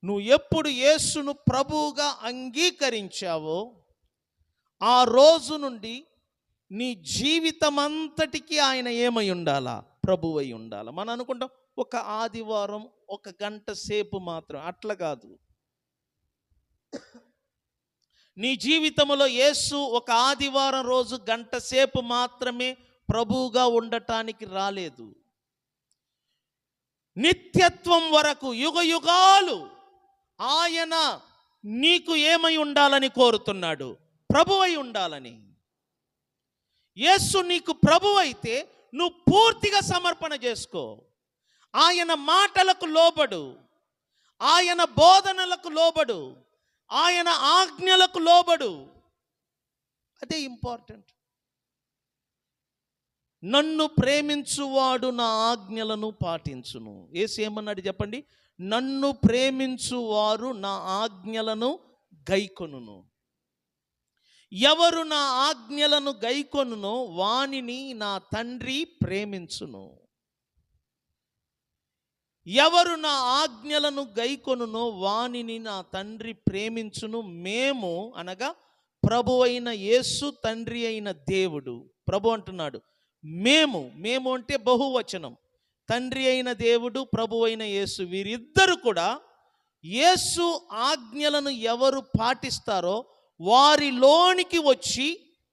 నువ్వు ఎప్పుడు యేసును ప్రభువుగా అంగీకరించావో ఆ రోజు నుండి నీ జీవితం అంతటికి ఆయన ఏమై ఉండాలా? ప్రభువై ఉండాలా. మనం అనుకుంటాం ఒక ఆదివారం ఒక గంట సేపు మాత్రం, అట్లా కాదు. నీ జీవితంలో యేసు ఒక ఆదివారం రోజు గంట సేపు మాత్రమే ప్రభువుగా ఉండటానికి రాలేదు. నిత్యత్వం వరకు, యుగ యుగాలు ఆయన నీకు ఏమై ఉండాలని కోరుతున్నాడు? ప్రభువై ఉండాలని. యేసు నీకు ప్రభు అయితే నువ్వు పూర్తిగా సమర్పణ చేసుకో. ఆయన మాటలకు లోబడు, ఆయన బోధనలకు లోబడు, ఆయన ఆజ్ఞలకు లోబడు. అదే ఇంపార్టెంట్. నన్ను ప్రేమించువాడు నా ఆజ్ఞలను పాటించును. యేసు ఏమన్నాడు చెప్పండి? నన్ను ప్రేమించువారు నా ఆజ్ఞలను గైకొనును. ఎవరు నా ఆజ్ఞలను గైకొనునో వానిని నా తండ్రి ప్రేమించును. ఎవరు నా ఆజ్ఞలను గైకొనునో వానిని నా తండ్రి ప్రేమించును. మేము అనగా ప్రభు అయిన యేసు, తండ్రి అయిన దేవుడు. ప్రభు అంటున్నాడు మేము అంటే బహువచనం. తండ్రి అయిన దేవుడు, ప్రభు అయిన యేసు, వీరిద్దరు కూడా యేసు ఆజ్ఞలను ఎవరు పాటిస్తారో వారిలోనికి వచ్చి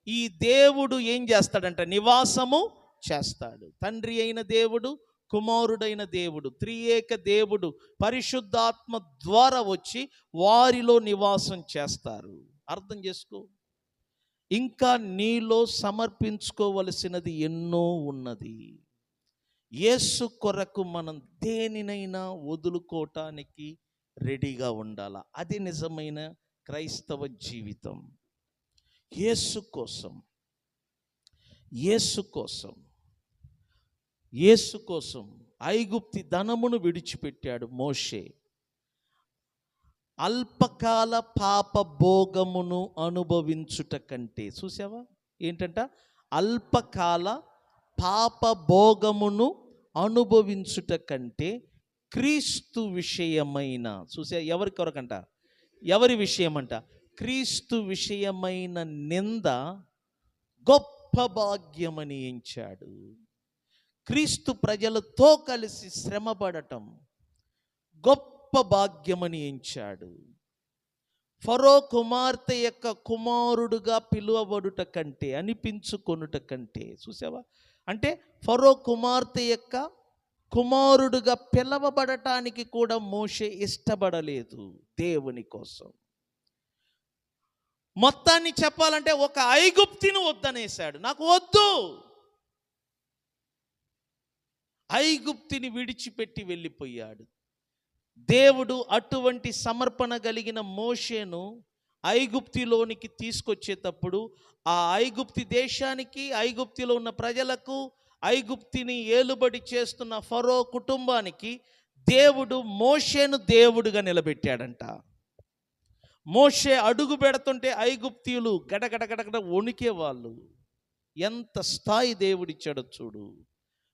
ఈ దేవుడు ఏం చేస్తాడంట? నివాసము చేస్తాడు. తండ్రి అయిన దేవుడు, కుమారుడైన దేవుడు, త్రియేక దేవుడు పరిశుద్ధాత్మ ద్వారా వచ్చి వారిలో నివాసం చేస్తారు. అర్థం చేసుకో. ఇంకా నీలో సమర్పించుకోవలసినది ఎన్నో ఉన్నది. యేసు కొరకు మనం దేనినైనా వదులుకోవటానికి రెడీగా ఉండాలా. అది నిజమైన క్రైస్తవ జీవితం. యేసు కోసం ఐగుప్తి ధనమును విడిచిపెట్టాడు మోషే. అల్పకాల పాప భోగమును అనుభవించుట కంటే, చూసావా ఏంటంట? అల్పకాల పాప భోగమును అనుభవించుట కంటే క్రీస్తు విషయమైన, చూసా ఎవరి కొరకంట? ఎవరి విషయమంట? క్రీస్తు విషయమైన నింద గొప్ప భాగ్యమని ఎంచాడు. క్రీస్తు ప్రజలతో కలిసి శ్రమపడటం గొప్ప భాగ్యమని ఎంచాడు. ఫరో కుమార్తె యొక్క కుమారుడుగా పిలువబడుట కంటే, అనిపించుకొనుట కంటే, చూసావా? అంటే ఫరో కుమార్తె యొక్క కుమారుడుగా పిలవబడటానికి కూడా మోషే ఇష్టపడలేదు దేవుని కోసం. మొత్తాన్ని చెప్పాలంటే ఒక ఐగుప్తిని వద్దనేశాడు. నాకు వద్దు. ఐగుప్తిని విడిచిపెట్టి వెళ్ళిపోయాడు. దేవుడు అటువంటి సమర్పణ కలిగిన మోషేను ఐగుప్తిలోనికి తీసుకొచ్చేటప్పుడు ఆ ఐగుప్తి దేశానికి, ఐగుప్తిలో ఉన్న ప్రజలకు, ఐగుప్తిని ఏలుబడి చేస్తున్న ఫరో కుటుంబానికి దేవుడు మోషేను దేవుడుగా నిలబెట్టాడంట. మోషే అడుగు పెడుతుంటే ఐగుప్తీయులు గడగడగడగడ వణికేవాళ్ళు. ఎంత స్థాయి దేవుడిచ్చాడో చూడు.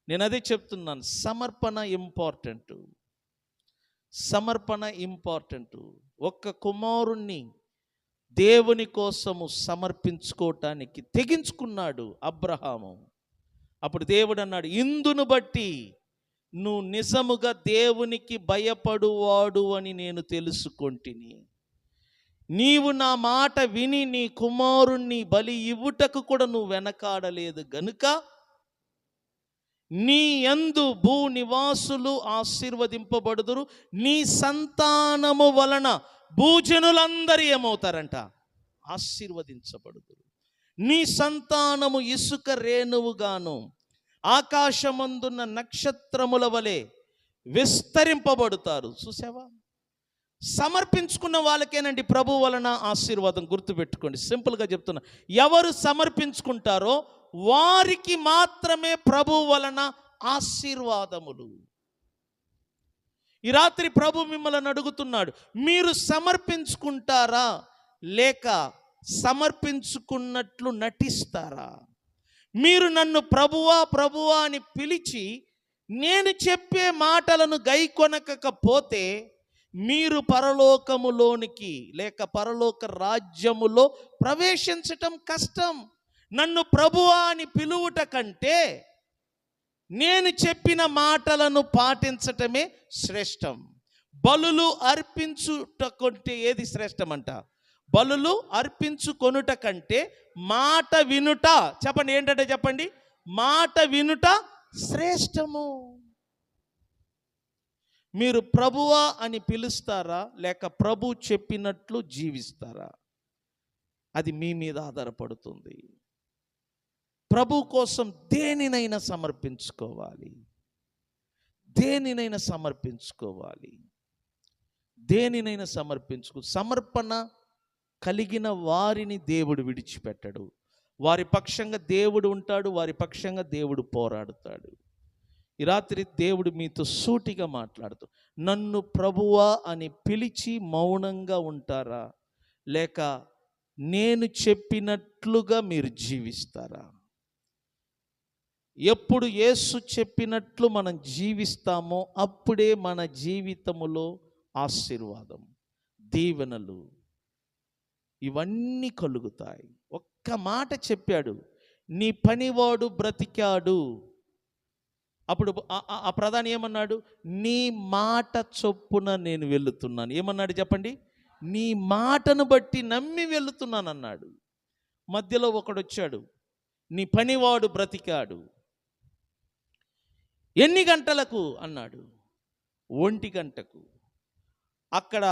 నేను అదే చెప్తున్నాను, సమర్పణ ఇంపార్టెంట్. ఒక్క కుమారుణ్ణి దేవుని కోసము సమర్పించుకోవటానికి తెగించుకున్నాడు అబ్రహాము. అప్పుడు దేవుడు అన్నాడు, ఇందును బట్టి నువ్వు నిజముగా దేవునికి భయపడువాడు అని నేను తెలుసుకొంటిని. నీవు నా మాట విని నీ కుమారుణ్ణి బలి ఇవ్వుటకు కూడా నువ్వు వెనకాడలేదు గనుక నీ యందు భూ నివాసులు ఆశీర్వదింపబడుదురు, నీ సంతానము వలన భూజనులందరూ ఏమవుతారంట? ఆశీర్వదించబడుదురు. నీ సంతానము ఇసుక రేణువుగాను ఆకాశమందున్న నక్షత్రముల వలె విస్తరింపబడుతారు. చూసావా? సమర్పించుకున్న వాళ్ళకేనండి ప్రభు వలన ఆశీర్వాదం. గుర్తుపెట్టుకోండి, సింపుల్గా చెప్తున్నా. ఎవరు సమర్పించుకుంటారో వారికి మాత్రమే ప్రభు వలన ఆశీర్వాదములు. ఈ రాత్రి ప్రభు మిమ్మల్ని అడుగుతున్నాడు, మీరు సమర్పించుకుంటారా లేక సమర్పించుకున్నట్లు నటిస్తారా? మీరు నన్ను ప్రభువా ప్రభువా అని పిలిచి నేను చెప్పే మాటలను గైకొనకపోతే మీరు పరలోకములోనికి లేక పరలోక రాజ్యములో ప్రవేశించటం కష్టం. నన్ను ప్రభువా అని పిలువుట కంటే నేను చెప్పిన మాటలను పాటించటమే శ్రేష్టం. బలులు అర్పించుట కంటే ఏది శ్రేష్టమంట? బలులు అర్పించుకొనుట కంటే మాట వినుట, చెప్పండి ఏంటంటే చెప్పండి, మాట వినుట శ్రేష్టము. మీరు ప్రభువా అని పిలుస్తారా లేక ప్రభు చెప్పినట్లు జీవిస్తారా? అది మీ మీద ఆధారపడుతుంది. ప్రభు కోసం దేనినైనా సమర్పించుకోవాలి. సమర్పణ కలిగిన వారిని దేవుడు విడిచిపెట్టడు. వారి పక్షంగా దేవుడు ఉంటాడు, వారి పక్షంగా దేవుడు పోరాడుతాడు. ఈ రాత్రి దేవుడు మీతో సూటిగా మాట్లాడుతూ, నన్ను ప్రభువా అని పిలిచి మౌనంగా ఉంటారా, లేక నేను చెప్పినట్లుగా మీరు జీవిస్తారా? ఎప్పుడు యేసు చెప్పినట్లు మనం జీవిస్తామో అప్పుడే మన జీవితములో ఆశీర్వాదం, దీవెనలు ఇవన్నీ కలుగుతాయి. ఒక్క మాట చెప్పాడు, నీ పనివాడు బ్రతికాడు. అప్పుడు ఆ ప్రధాని ఏమన్నాడు? నీ మాట చొప్పున నేను వెళుతున్నాను. ఏమన్నాడు చెప్పండి? నీ మాటను బట్టి నమ్మి వెళుతున్నాను అన్నాడు. మధ్యలో ఒకడు వచ్చాడు, నీ పనివాడు బ్రతికాడు. ఎన్ని గంటలకు అన్నాడు? 1 గంటకు. అక్కడ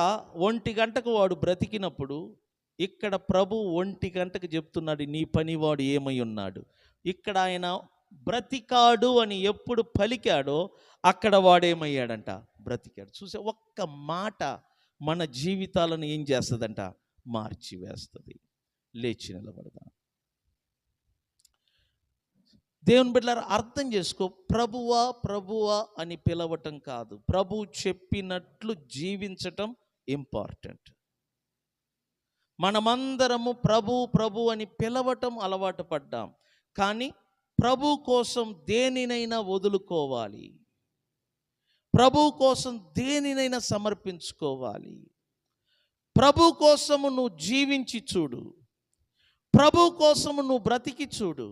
1 గంటకు వాడు బ్రతికినప్పుడు, ఇక్కడ ప్రభు 1 గంటకు చెప్తున్నాడు, నీ పనివాడు ఏమై ఉన్నాడు. ఇక్కడ ఆయన బ్రతికాడు అని ఎప్పుడు పలికాడో అక్కడ వాడేమయ్యాడంట? బ్రతికాడు. చూసే, ఒక్క మాట మన జీవితాలను ఏం చేస్తుందంట? మార్చివేస్తుంది. లేచి నిలబడదాం. దేవుని బిడ్డలారా, అర్థం చేసుకో, ప్రభువా ప్రభువా అని పిలవటం కాదు, ప్రభు చెప్పినట్లు జీవించటం ఇంపార్టెంట్. మనమందరము ప్రభు ప్రభు అని పిలవటం అలవాటు పడ్డాం, కానీ ప్రభు కోసం దేనినైనా వదులుకోవాలి, ప్రభు కోసం దేనినైనా సమర్పించుకోవాలి. ప్రభు కోసము నువ్వు జీవించి చూడు, ప్రభు కోసము నువ్వు బ్రతికి చూడు,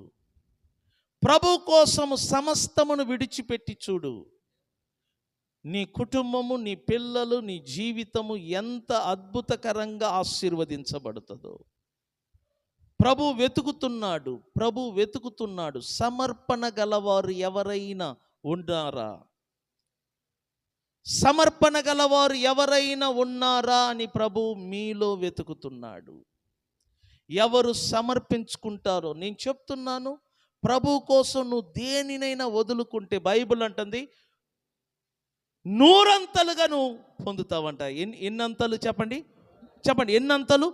ప్రభు కోసము సమస్తమును విడిచిపెట్టి చూడు. నీ కుటుంబము, నీ పిల్లలు, నీ జీవితము ఎంత అద్భుతకరంగా ఆశీర్వదించబడుతుందో. ప్రభు వెతుకుతున్నాడు, ప్రభు వెతుకుతున్నాడు. సమర్పణ గలవారు ఎవరైనా ఉన్నారా? సమర్పణ గలవారు ఎవరైనా ఉన్నారా అని ప్రభు మీలో వెతుకుతున్నాడు. ఎవరు సమర్పించుకుంటారో, నేను చెప్తున్నాను, ప్రభు కోసం నువ్వు దేనినైనా వదులుకుంటే బైబిల్ అంటుంది 100 నువ్వు పొందుతావంట. ఎన్నంతలు చెప్పండి, చెప్పండి, ఎన్నంతలు?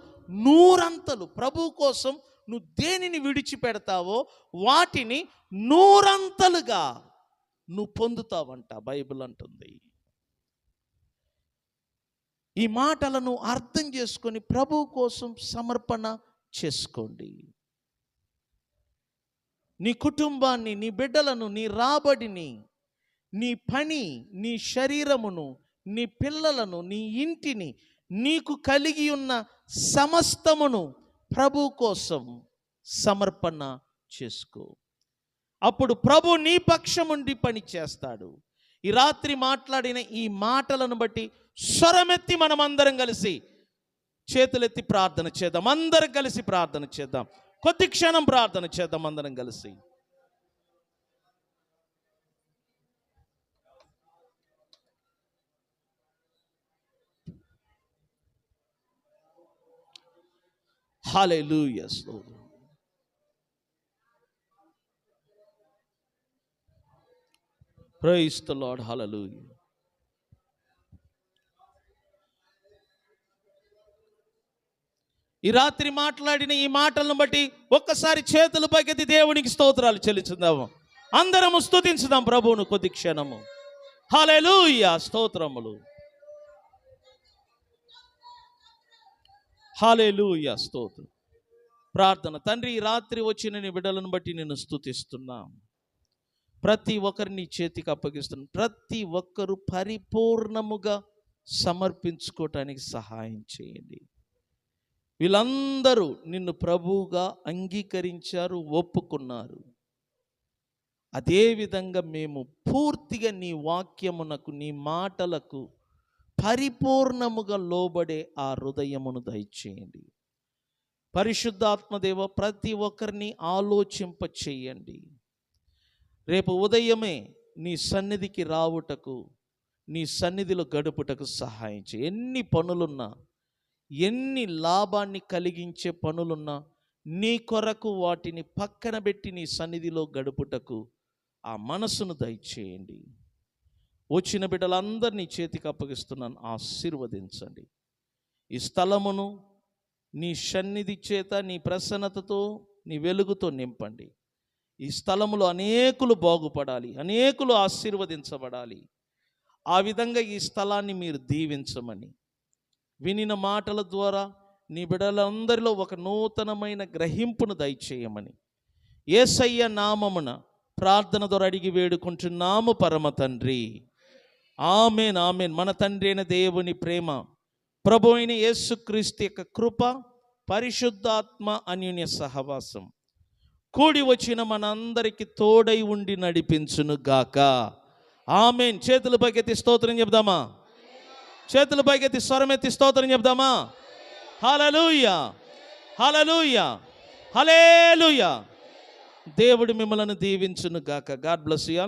100. ప్రభు కోసం నువ్వు దేనిని విడిచిపెడతావో వాటిని 100 నువ్వు పొందుతావంట, బైబిల్ అంటుంది. ఈ మాటలను అర్థం చేసుకొని ప్రభు కోసం సమర్పణ చేసుకోండి. నీ కుటుంబాన్ని, నీ బిడ్డలను, నీ రాబడిని, నీ పని, నీ శరీరమును, నీ పిల్లలను, నీ ఇంటిని, నీకు కలిగి ఉన్న సమస్తమును ప్రభు కోసం సమర్పణ చేసుకో. అప్పుడు ప్రభు నీ పక్షముండి పని చేస్తాడు. ఈ రాత్రి మాట్లాడిన ఈ మాటలను బట్టి స్వరమెత్తి మనమందరం కలిసి చేతులెత్తి ప్రార్థన చేద్దాం. అందరం కలిసి ప్రార్థన చేద్దాం. కొద్ది క్షణం ప్రార్థన చేద్దాం అందరం కలిసి. Hallelujah. Praise the Lord. Hallelujah. ఈ రాత్రి మాట్లాడిన ఈ మాటలను బట్టి ఒక్కసారి చేతులు పైకెత్తి దేవునికి స్తోత్రాలు చెల్లించుదాము. అందరము స్తుతించుదాం ప్రభువును కొద్ది క్షణము. హల్లెలూయా. స్తోత్రములు. హల్లెలూయా. స్తోత్రం. ప్రార్థన. తండ్రి, ఈ రాత్రి వచ్చిన నీ బిడ్డలను బట్టి నేను స్తుతిస్తున్నాం. ప్రతి ఒక్కరిని చేతికి అప్పగిస్తున్నాను. ప్రతి ఒక్కరు పరిపూర్ణముగా సమర్పించుకోవటానికి సహాయం చేయండి. వీళ్ళందరూ నిన్ను ప్రభువుగా అంగీకరించారు, ఒప్పుకున్నారు. అదేవిధంగా మేము పూర్తిగా నీ వాక్యమునకు, నీ మాటలకు పరిపూర్ణముగా లోబడే ఆ హృదయమును దయచేయండి. పరిశుద్ధాత్మదేవ, ప్రతి ఒక్కరిని ఆలోచింప చేయండి. రేపు ఉదయమే నీ సన్నిధికి రావుటకు, నీ సన్నిధిలో గడుపుటకు సహాయం చేయి. ఎన్ని పనులున్నా, ఎన్ని లాభాన్ని కలిగించే పనులున్నా నీ కొరకు వాటిని పక్కన పెట్టి నీ సన్నిధిలో గడుపుటకు ఆ మనసును దయచేయండి. వచ్చిన బిడ్డలందరినీ చేతికి అప్పగిస్తున్నాను. ఆశీర్వదించండి. ఈ స్థలమును నీ సన్నిధి చేత, నీ ప్రసన్నతతో నీ వెలుగుతో నింపండి. ఈ స్థలములో అనేకులు బాగుపడాలి, అనేకులు ఆశీర్వదించబడాలి. ఆ విధంగా ఈ స్థలాన్ని మీరు దీవించమని, వినిన మాటల ద్వారా నీ బిడ్డలందరిలో ఒక నూతనమైన గ్రహింపును దయచేయమని యేసయ్య నామమున ప్రార్థన ద్వారా అడిగి వేడుకుంటున్నాము పరమ తండ్రి. ఆమేన్, ఆమేన్. మన తండ్రి అయిన దేవుని ప్రేమ, ప్రభు అయిన యేసుక్రీస్తు యొక్క కృప, పరిశుద్ధాత్మ అన్యోన్య సహవాసం కూడి వచ్చిన మనందరికీ తోడై ఉండి నడిపించును గాక. ఆమేన్. చేతులు పైకెత్తి స్తోత్రం చెప్దామా? చేతులు పైకెత్తి స్వరమెత్తి స్తోత్రం చెప్దామా? హల్లెలూయా, హల్లెలూయా, హల్లెలూయా. దేవుడు మిమ్మల్ని దీవించును గాక. God bless you all.